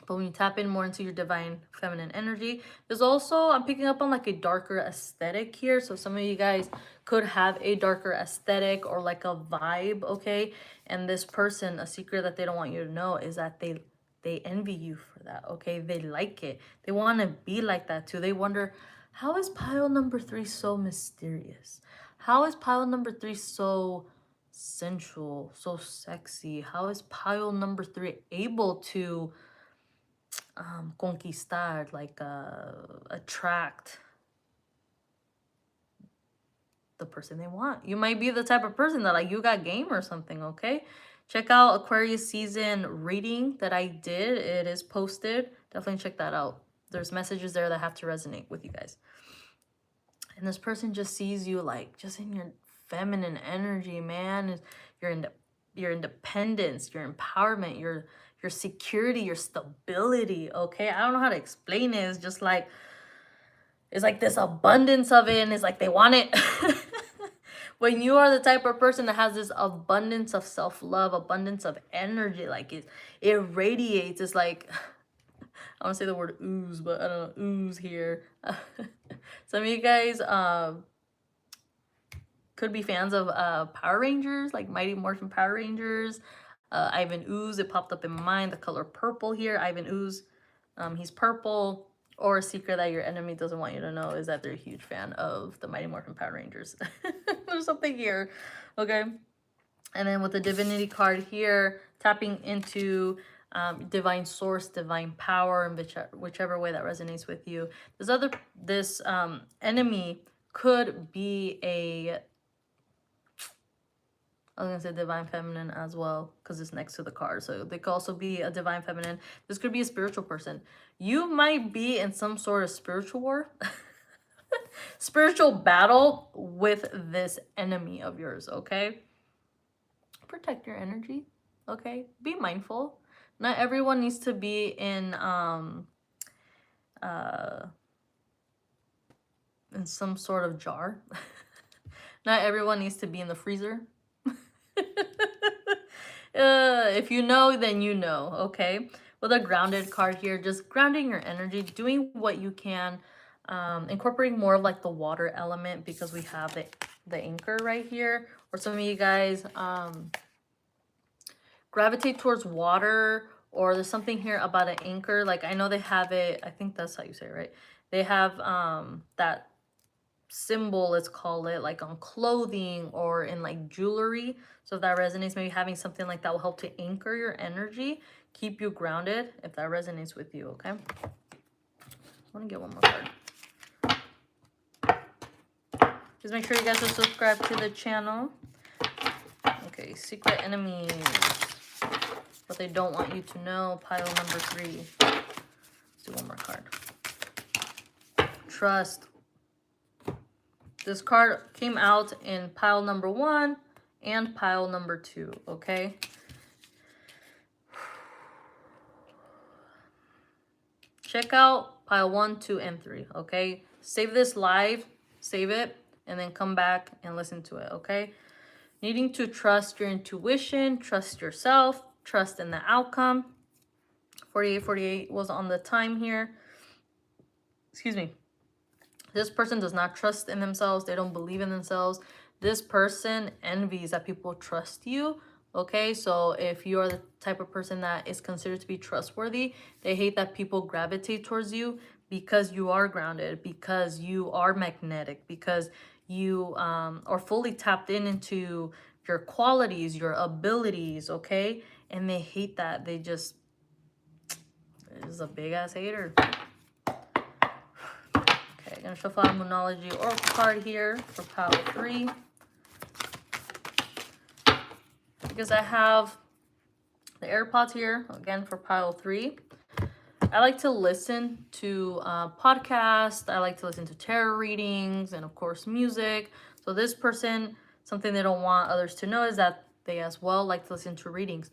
But when you tap in more into your divine feminine energy, there's also, I'm picking up on like a darker aesthetic here. So some of you guys could have a darker aesthetic or like a vibe, okay? And this person, a secret that they don't want you to know is that they envy you for that, okay? They like it. They want to be like that too. They wonder, how is pile number 3 so mysterious? How is pile number 3 so sensual, so sexy? How is pile number 3 able to conquistar, like attract the person they want? You might be the type of person that like you got game or something, okay? Check out Aquarius season reading that I did. It is posted. Definitely check that out. There's messages there that have to resonate with you guys. And this person just sees you like just in your feminine energy, man. Your independence, your empowerment, your security, your stability, okay? I don't know how to explain it. It's like this abundance of it, and it's like they want it. When you are the type of person that has this abundance of self-love, abundance of energy, like it radiates. It's like, I want to say the word ooze, but I don't know, ooze here. Some of you guys could be fans of Power Rangers, like Mighty Morphin Power Rangers. Ivan Ooze, it popped up in my mind, the color purple here. Ivan Ooze, he's purple. Or a secret that your enemy doesn't want you to know is that they're a huge fan of the Mighty Morphin Power Rangers. There's something here, okay? And then with the divinity card here, tapping into divine source, divine power, and whichever way that resonates with you. This enemy could be I was gonna say divine feminine as well because it's next to the card. So they could also be a divine feminine. This could be a spiritual person. You might be in some sort of spiritual war, spiritual battle with this enemy of yours, okay? Protect your energy, okay? Be mindful. Not everyone needs to be in some sort of jar. Not everyone needs to be in the freezer. If you know, then you know, okay? With a grounded card here, just grounding your energy, doing what you can, incorporating more of like the water element because we have the anchor right here. Or some of you guys gravitate towards water, or there's something here about an anchor. Like I know they have it, I think that's how you say it, right? They have that symbol, let's call it, like on clothing or in like jewelry. So if that resonates, maybe having something like that will help to anchor your energy, keep you grounded, if that resonates with you, okay? I want to get one more card. Just make sure you guys are subscribed to the channel. Okay, secret enemies. What they don't want you to know, pile number 3. Let's do one more card. Trust. This card came out in pile number 1 and pile number 2, okay? Check out pile 1, 2, and 3, okay? Save this live, save it, and then come back and listen to it, okay? Needing to trust your intuition, trust yourself, trust in the outcome. 4848 was on the time here. Excuse me. This person does not trust in themselves. They don't believe in themselves. This person envies that people trust you. Okay, so if you're the type of person that is considered to be trustworthy, they hate that people gravitate towards you because you are grounded, because you are magnetic, because you are fully tapped into your qualities, your abilities, okay? And they hate that. They just, is a big ass hater. Okay, I'm gonna shuffle out Moonology Oracle card here for pile 3. Because I have the AirPods here, again, for pile 3. I like to listen to podcasts. I like to listen to tarot readings and, of course, music. So this person, something they don't want others to know is that they as well like to listen to readings.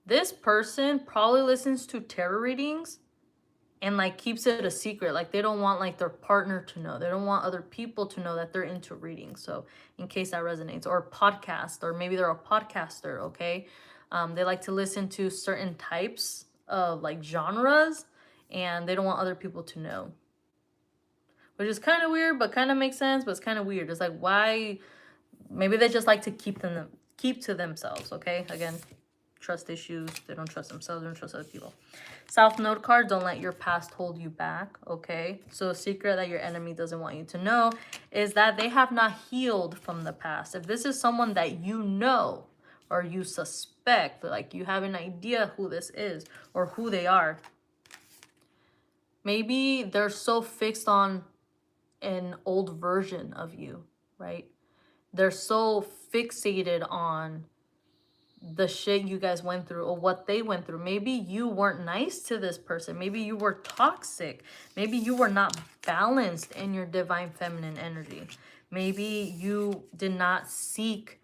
This person probably listens to tarot readings and like keeps it a secret. Like they don't want like their partner to know. They don't want other people to know that they're into reading. So in case that resonates, or podcast, or maybe they're a podcaster, okay? They like to listen to certain types of like genres and they don't want other people to know. Which is kind of weird, but kind of makes sense, but it's kind of weird. It's like, why? Maybe they just like to keep to themselves, okay? Again, trust issues. They don't trust themselves. They don't trust other people. South Node card, don't let your past hold you back, okay? So a secret that your enemy doesn't want you to know is that they have not healed from the past. If this is someone that you know or you suspect, like you have an idea who this is or who they are, maybe they're so fixed on an old version of you, right? They're so fixated on the shit you guys went through or what they went through. Maybe you weren't nice to this person. Maybe you were toxic. Maybe you were not balanced in your divine feminine energy. Maybe you did not seek,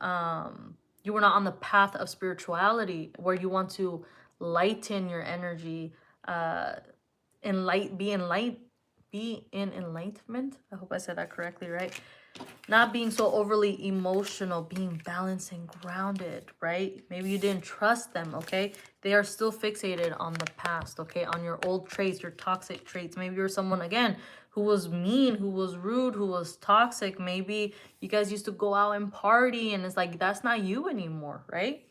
you were not on the path of spirituality where you want to lighten your energy, be in enlightenment. I hope I said that correctly, right? Not being so overly emotional, being balanced and grounded, right? Maybe you didn't trust them, okay? They are still fixated on the past, okay? On your old traits, your toxic traits. Maybe you're someone, again, who was mean, who was rude, who was toxic. Maybe you guys used to go out and party and it's like, that's not you anymore, right?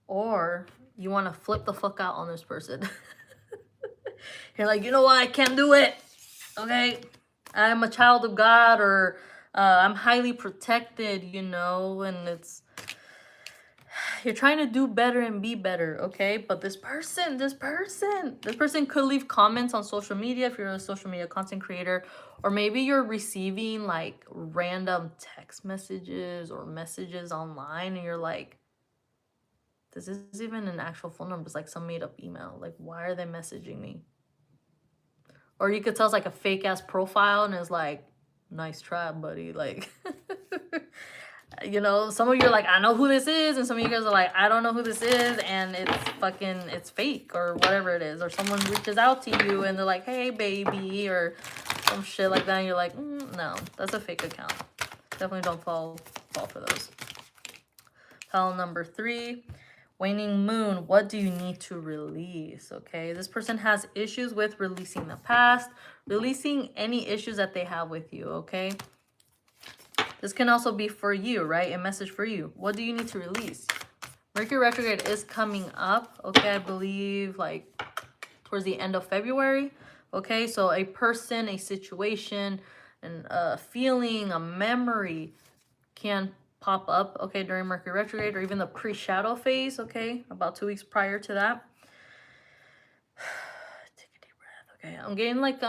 Or you want to flip the fuck out on this person. You're like, you know what? I can't do it, okay? I'm a child of God, or I'm highly protected, you know, and it's, you're trying to do better and be better, okay? But this person could leave comments on social media if you're a social media content creator, or maybe you're receiving like random text messages or messages online and you're like, this is even an actual phone number. It's like some made up email. Like, why are they messaging me? Or you could tell it's like a fake ass profile and it's like, nice try, buddy. Like, you know, some of you are like, I know who this is. And some of you guys are like, I don't know who this is. And it's fake or whatever it is. Or someone reaches out to you and they're like, hey, baby, or some shit like that. And you're like, no, that's a fake account. Definitely don't fall for those. Pile number 3. Waning moon, what do you need to release? Okay, this person has issues with releasing the past, releasing any issues that they have with you, okay? This can also be for you, right? A message for you. What do you need to release? Mercury retrograde is coming up, okay? I believe like towards the end of February, okay? So a person, a situation, and a feeling, a memory can pop up, okay, during Mercury retrograde, or even the pre-shadow phase, okay, about 2 weeks prior to that. Take a deep breath, okay. I'm getting like,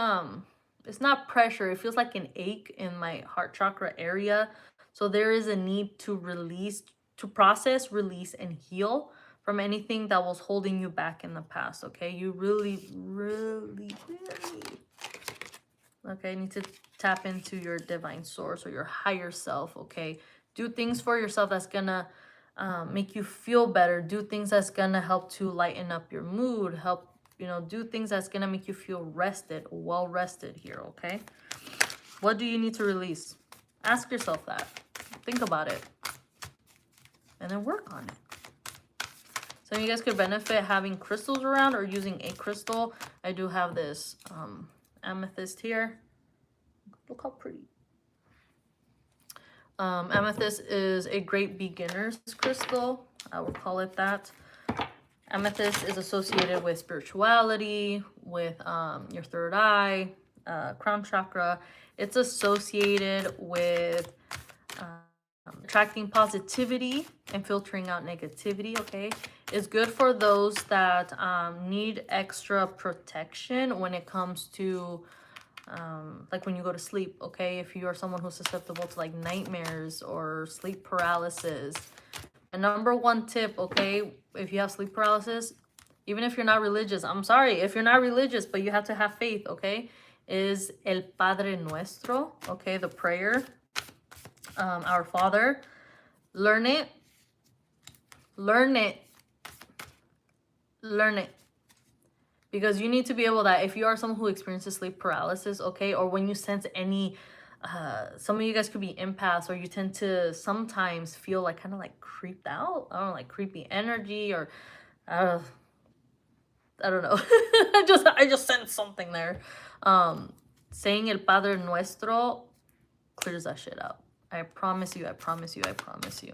it's not pressure. It feels like an ache in my heart chakra area. So there is a need to release, to process, release, and heal from anything that was holding you back in the past, okay? You really, okay, need to tap into your divine source or your higher self, okay? Do things for yourself that's gonna make you feel better. Do things that's gonna help to lighten up your mood. Help, you know, do things that's gonna make you feel rested, well rested here, okay? What do you need to release? Ask yourself that. Think about it. And then work on it. Some of you guys could benefit having crystals around or using a crystal. I do have this amethyst here. Look how pretty. Amethyst is a great beginner's crystal. I will call it that. Amethyst is associated with spirituality, with your third eye, crown chakra. It's associated with attracting positivity and filtering out negativity, okay? It's good for those that need extra protection when it comes to like when you go to sleep, okay? If you are someone who's susceptible to like nightmares or sleep paralysis, And number one tip, okay, if you have sleep paralysis, even if you're not religious, I'm sorry, if you're not religious, but you have to have faith, okay, is El Padre Nuestro, okay, the prayer, Our Father. Learn it, learn it, learn it. Because you need to be able that if you are someone who experiences sleep paralysis, okay, or when you sense any, some of you guys could be empaths, or you tend to sometimes feel like kind of like creeped out. I don't know, like creepy energy, or I don't know. I just sense something there. Saying El Padre Nuestro clears that shit out. I promise you, I promise you, I promise you.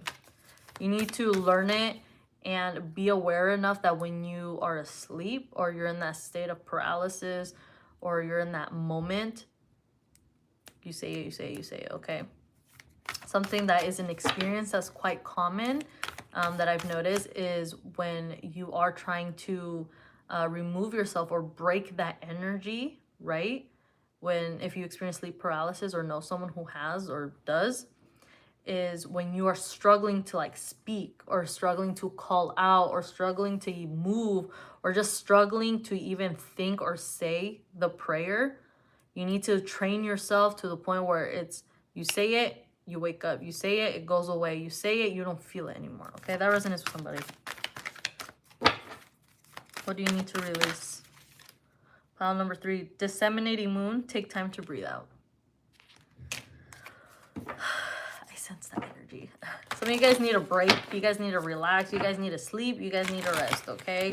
You need to learn it and be aware enough that when you are asleep or you're in that state of paralysis or you're in that moment, you say it, you say it, you say it, okay? Something that is an experience that's quite common that I've noticed is when you are trying to remove yourself or break that energy, right? If you experience sleep paralysis or know someone who has or does, is when you are struggling to like speak or struggling to call out or struggling to move or just struggling to even think or say the prayer. You need to train yourself to the point where it's, you say it, you wake up, you say it, it goes away, you say it, you don't feel it anymore. Okay, that resonates with somebody. What do you need to release? Pile number 3, disseminating moon, take time to breathe out. I sense that energy. Some of you guys need a break. You guys need to relax. You guys need to sleep. You guys need to rest, okay?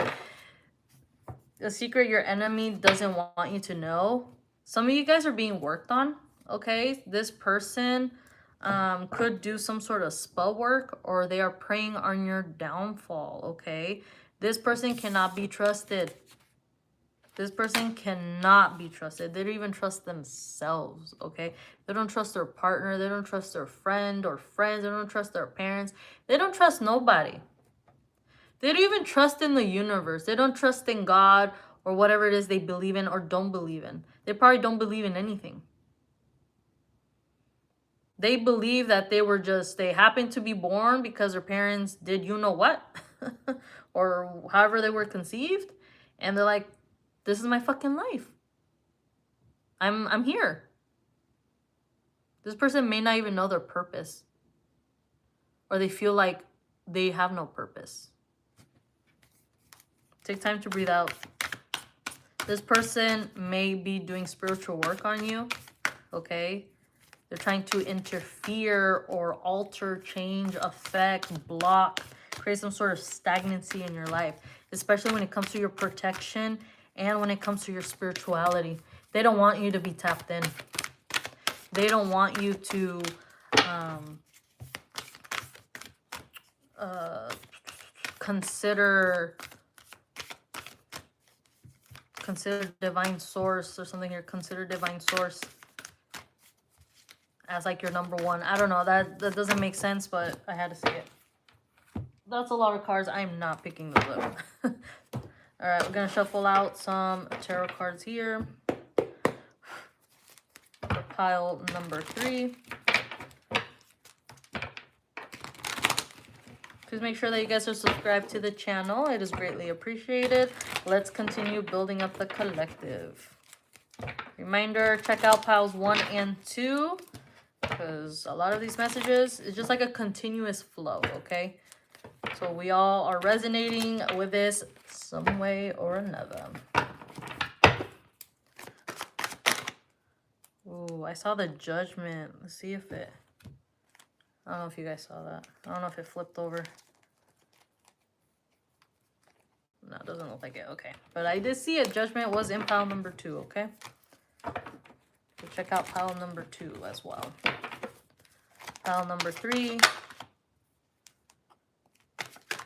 The secret your enemy doesn't want you to know. Some of you guys are being worked on, okay? This person could do some sort of spell work, or they are preying on your downfall, okay? This person cannot be trusted. This person cannot be trusted. They don't even trust themselves, okay? They don't trust their partner. They don't trust their friend or friends. They don't trust their parents. They don't trust nobody. They don't even trust in the universe. They don't trust in God or whatever it is they believe in or don't believe in. They probably don't believe in anything. They believe that they happened to be born because their parents did you know what? Or however they were conceived. And they're like, this is my fucking life. I'm here. This person may not even know their purpose. Or they feel like they have no purpose. Take time to breathe out. This person may be doing spiritual work on you, okay? They're trying to interfere or alter, change, affect, block, create some sort of stagnancy in your life, especially when it comes to your protection and when it comes to your spirituality. They don't want you to be tapped in. They don't want you to consider divine source or something here. Consider divine source as like your number one. I don't know, that doesn't make sense, but I had to say it. That's a lot of cards. I'm not picking those up. All right, we're gonna shuffle out some tarot cards here for pile number 3. Please make sure that you guys are subscribed to the channel. It is greatly appreciated. Let's continue building up the collective. Reminder, check out piles 1 and 2, because a lot of these messages is just like a continuous flow, okay? So we all are resonating with this some way or another. Ooh, I saw the Judgment. Let's see if it... I don't know if you guys saw that. I don't know if it flipped over. No, it doesn't look like it. Okay. But I did see it. Judgment was in pile number 2, okay? So check out pile number 2 as well. Pile number 3.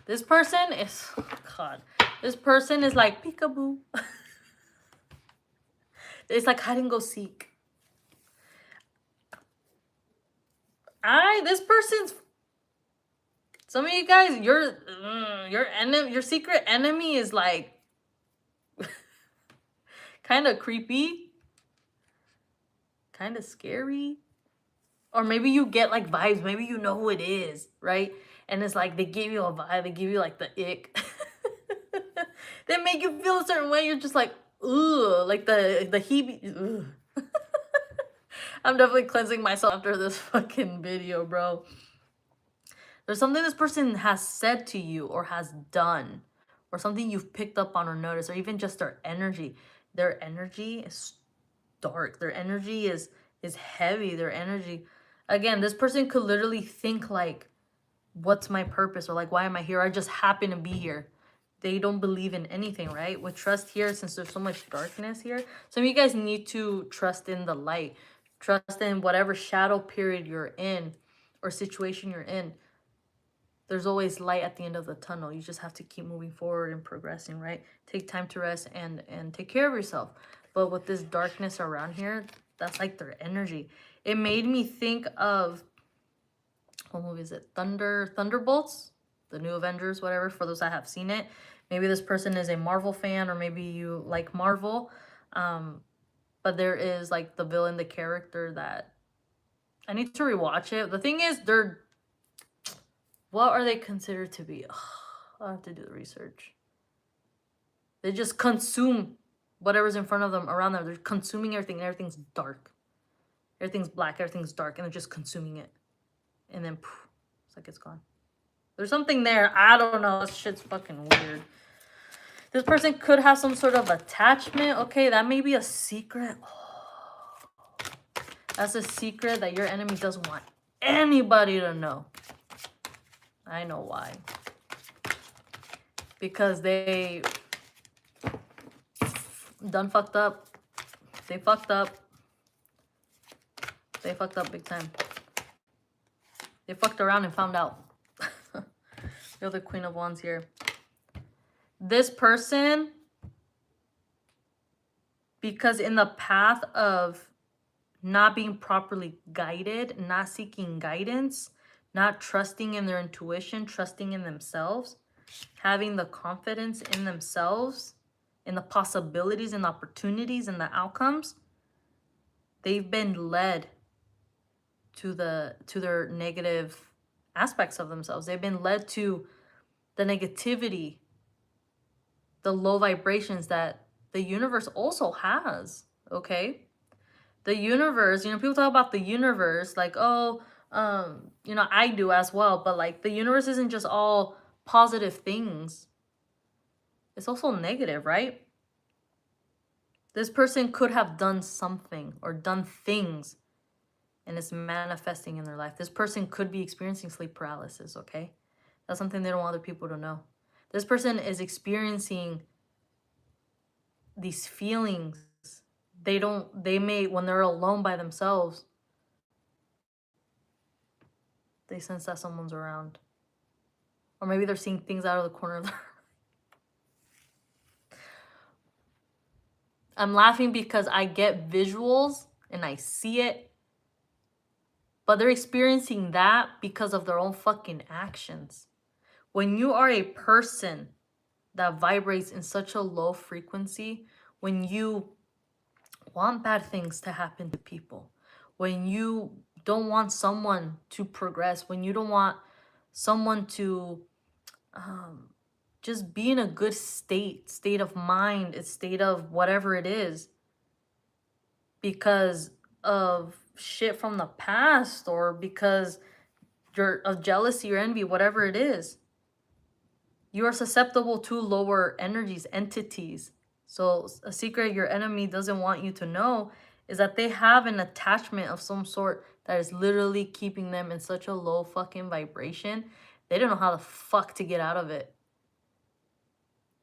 This person is... Oh God. This person is like peekaboo. It's like hide and go seek. This person's... Some of you guys, your secret enemy is like kind of creepy, kind of scary, or maybe you get like vibes. Maybe you know who it is, right? And it's like they give you a vibe, they give you like the ick. They make you feel a certain way. You're just like, ooh, like the heebie. Ugh. I'm definitely cleansing myself after this fucking video, bro. There's something this person has said to you or has done, or something you've picked up on or noticed, or even just their energy. Their energy is dark. Their energy is heavy. Their energy, again, this person could literally think like, what's my purpose, or like, why am I here? I just happen to be here. They don't believe in anything, right? With trust here, since there's so much darkness here, some of you guys need to trust in the light. Trust in whatever shadow period you're in or situation you're in. There's always light at the end of the tunnel. You just have to keep moving forward and progressing, right? Take time to rest and take care of yourself. But with this darkness around here, that's like their energy. It made me think of, what movie is it? Thunderbolts, the new Avengers, whatever, for those that have seen it. Maybe this person is a Marvel fan, or maybe you like Marvel. But there is like the villain, the character that I need to rewatch it. The thing is, what are they considered to be? Ugh, I'll have to do the research. They just consume whatever's in front of them, around them. They're consuming everything. Everything's dark. Everything's black. Everything's dark. And they're just consuming it. And then poof, it's like it's gone. There's something there. I don't know. This shit's fucking weird. This person could have some sort of attachment. Okay, that may be a secret. Oh, that's a secret that your enemy doesn't want anybody to know. I know why. Because they done fucked up. They fucked up. They fucked up big time. They fucked around and found out. You're the Queen of Wands here. This person, because in the path of not being properly guided, not seeking guidance, not trusting in their intuition, trusting in themselves, having the confidence in themselves, in the possibilities and opportunities and the outcomes, they've been led to their negative aspects of themselves. They've been led to the negativity, the low vibrations that the universe also has, okay? The universe, people talk about the universe like, oh, I do as well, but like the universe isn't just all positive things. It's also negative, right? This person could have done something or done things and it's manifesting in their life. This person could be experiencing sleep paralysis, okay? That's something they don't want other people to know. This person is experiencing these feelings. They may, when they're alone by themselves, they sense that someone's around. Or maybe they're seeing things out of the corner of their eye. I'm laughing because I get visuals and I see it. But they're experiencing that because of their own fucking actions. When you are a person that vibrates in such a low frequency, when you want bad things to happen to people, when you don't want someone to progress, when you don't want someone to just be in a good state of mind, a state of whatever it is, because of shit from the past or because of jealousy or envy, whatever it is, you are susceptible to lower energies, entities. So a secret your enemy doesn't want you to know is that they have an attachment of some sort that is literally keeping them in such a low fucking vibration. They don't know how the fuck to get out of it.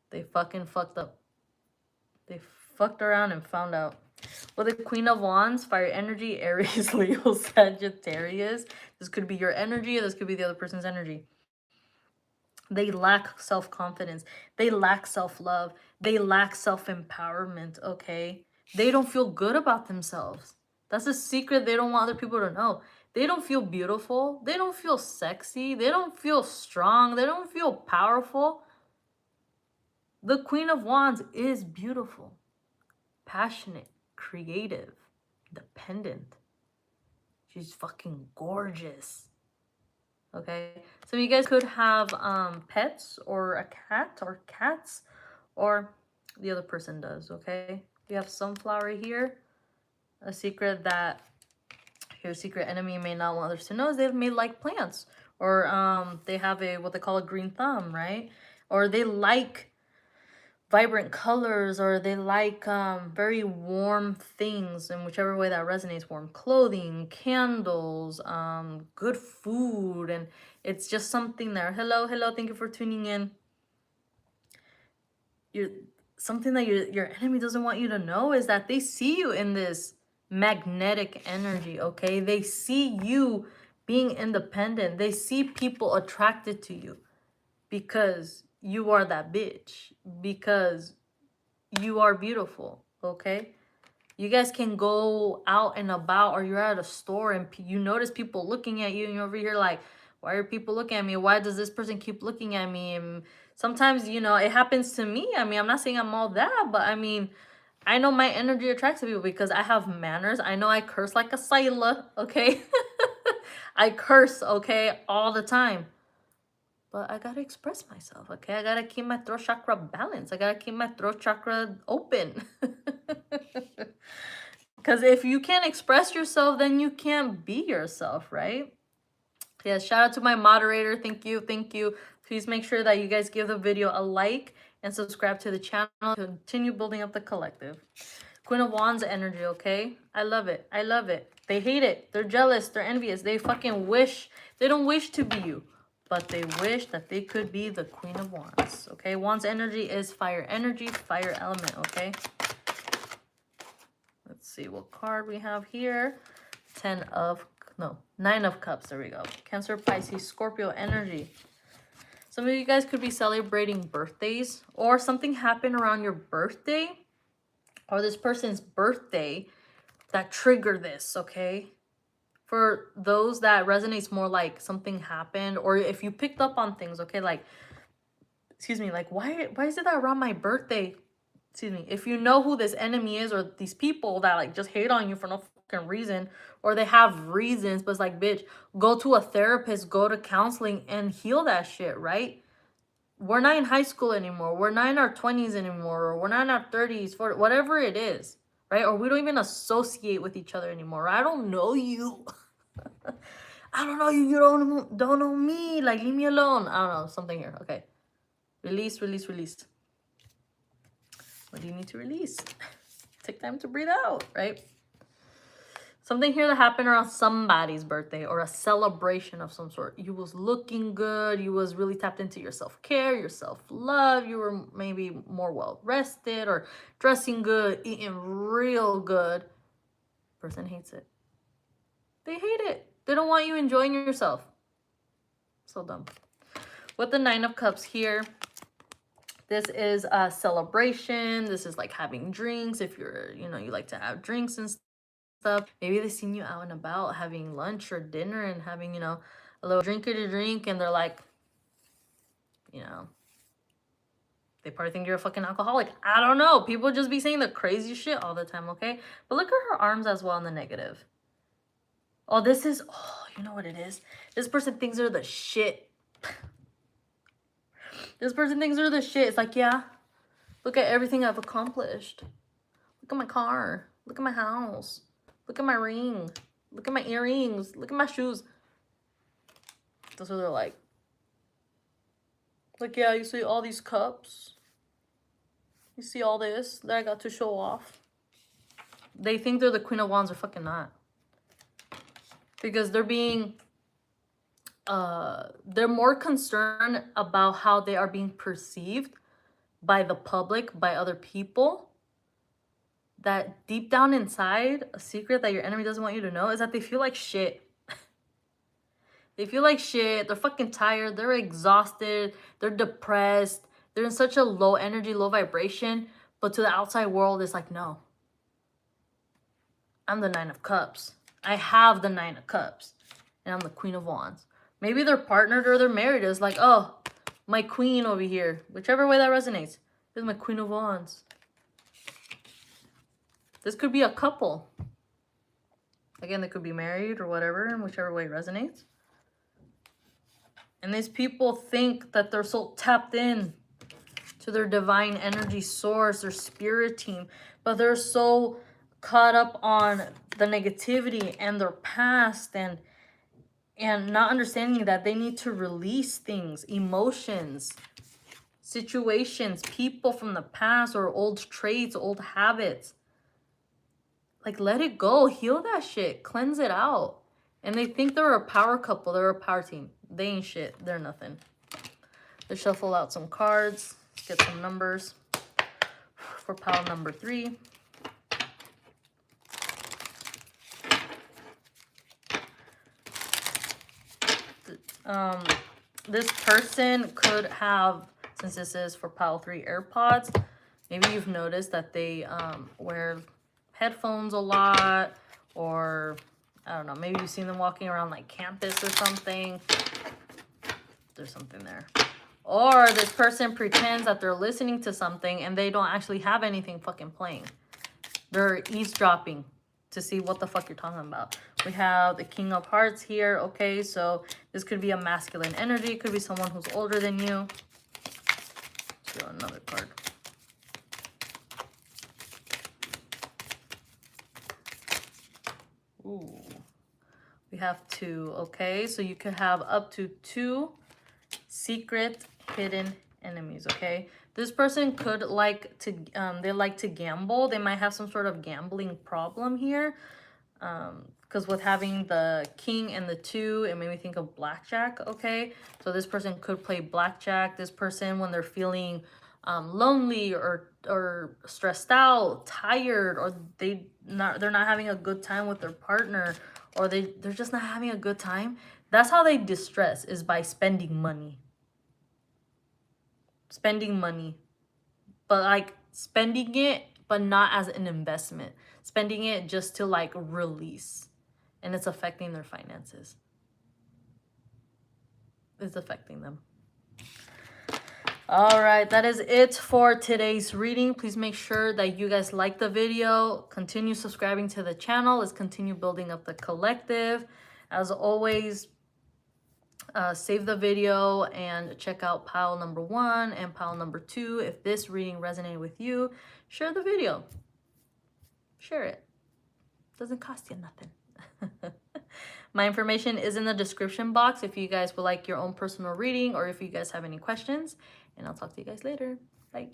They fucking fucked up. They fucked around and found out. Well, the Queen of Wands, fire energy, Aries, Leo, Sagittarius. This could be your energy, or this could be the other person's energy. They lack self-confidence. They lack self-love. They lack self-empowerment, okay? They don't feel good about themselves. That's a secret they don't want other people to know. They don't feel beautiful. They don't feel sexy. They don't feel strong. They don't feel powerful. The Queen of Wands is beautiful, passionate, creative, independent. She's fucking gorgeous. okay? So you guys could have pets or a cat or cats, or the other person does, okay? We have sunflower here. A secret that your secret enemy may not want others to know is they may like plants, or they have a what they call a green thumb, right? Or they like vibrant colors, or they like very warm things in whichever way that resonates. Warm clothing, candles, good food, and it's just something there. Hello, hello, thank you for tuning in. You're something that your enemy doesn't want you to know is that they see you in this magnetic energy, okay? They see you being independent. They see people attracted to you because you are that bitch, because you are beautiful, okay? You guys can go out and about, or you're at a store and you notice people looking at you, and you're over here like, why are people looking at me? Why does this person keep looking at me? And sometimes, you know, it happens to me. I mean, I'm not saying I'm all that, but I mean, I know my energy attracts people because I have manners. I know I curse like a sailor, okay? I curse, okay, all the time. But I gotta express myself, okay? I gotta keep my throat chakra balanced. I gotta keep my throat chakra open. Because if you can't express yourself, then you can't be yourself, right? Yeah, shout out to my moderator. Thank you, thank you. Please make sure that you guys give the video a like and subscribe to the channel to continue building up the collective. Queen of Wands energy, okay? I love it. I love it. They hate it. They're jealous. They're envious. They fucking wish. They don't wish to be you, but they wish that they could be the Queen of Wands, okay? Wands energy is fire energy, fire element, okay? Let's see what card we have here. 9 of Cups. There we go. Cancer, Pisces, Scorpio energy. Some of you guys could be celebrating birthdays, or something happened around your birthday or this person's birthday that triggered this, okay? For those that resonates more like something happened, or if you picked up on things, okay? Like, excuse me, like why is it that around my birthday, excuse me, if you know who this enemy is, or these people that like just hate on you for no fucking reason, or they have reasons, but it's like, bitch, go to a therapist, go to counseling and heal that shit, right? We're not in high school anymore. We're not in our 20s anymore, or we're not in our 30s, 40s, whatever it is, right? Or we don't even associate with each other anymore. I don't know you. I don't know you. You don't know me. Like, leave me alone. I don't know. Something here. Okay. Release, release, release. What do you need to release? Take time to breathe out, right? Something here that happened around somebody's birthday or a celebration of some sort. You was looking good. You was really tapped into your self-care, your self-love. You were maybe more well-rested or dressing good, eating real good. Person hates it. They hate it. They don't want you enjoying yourself. So dumb. With the 9 of Cups here, this is a celebration. This is like having drinks. If you're, you know, you like to have drinks and stuff. Maybe they seen you out and about having lunch or dinner and having, you know, a little drinker to drink, and they're like, you know, they probably think you're a fucking alcoholic. I don't know. People just be saying the crazy shit all the time, okay? But look at her arms as well in the negative. Oh, this is, oh, you know what it is? This person thinks they're the shit. This person thinks they're the shit. It's like, yeah, look at everything I've accomplished. Look at my car. Look at my house. Look at my ring. Look at my earrings. Look at my shoes. That's what they're like. Like, yeah, you see all these cups. You see all this that I got to show off. They think they're the Queen of Wands. They're fucking not. Because they're being... they're more concerned about how they are being perceived by the public, by other people. That deep down inside, a secret that your enemy doesn't want you to know is that they feel like shit. They feel like shit. They're fucking tired. They're exhausted. They're depressed. They're in such a low energy, low vibration. But to the outside world, it's like, no. I'm the 9 of Cups. I have the 9 of Cups. And I'm the Queen of Wands. Maybe they're partnered or they're married. It's like, oh, my queen over here. Whichever way that resonates. This is my Queen of Wands. This could be a couple. Again, they could be married or whatever, in whichever way it resonates. And these people think that they're so tapped in to their divine energy source, their spirit team, but they're so caught up on the negativity and their past and not understanding that they need to release things, emotions, situations, people from the past, or old traits, old habits. Like, let it go, heal that shit, cleanse it out. And they think they're a power couple, they're a power team. They ain't shit, they're nothing. Let's shuffle out some cards, get some numbers for pile number 3. This person could have, since this is for pile 3 AirPods, maybe you've noticed that they wear headphones a lot, or I don't know, maybe you've seen them walking around like campus or something. There's something there. Or this person pretends that they're listening to something and they don't actually have anything fucking playing. They're eavesdropping to see what the fuck you're talking about. We have the King of Hearts here. Okay, so this could be a masculine energy. It could be someone who's older than you. Let's do another card. Ooh. We have 2. Okay, so you could have up to 2 secret hidden enemies. Okay, this person could like to they like to gamble. They might have some sort of gambling problem here, because with having the king and the 2, it made me think of blackjack. Okay, so this person could play blackjack. This person, when they're feeling lonely or stressed out, tired, or they're not having a good time with their partner, or they're just not having a good time, that's how they distress, is by spending money. Spending money, but like spending it, but not as an investment. Spending it just to like release, and it's affecting their finances. It's affecting them. All right, that is it for today's reading. Please make sure that you guys like the video. Continue subscribing to the channel. Let's continue building up the collective. As always, save the video and check out pile number 1 and pile number 2. If this reading resonated with you, share the video. Share it. Doesn't cost you nothing. My information is in the description box if you guys would like your own personal reading, or if you guys have any questions. And I'll talk to you guys later. Bye.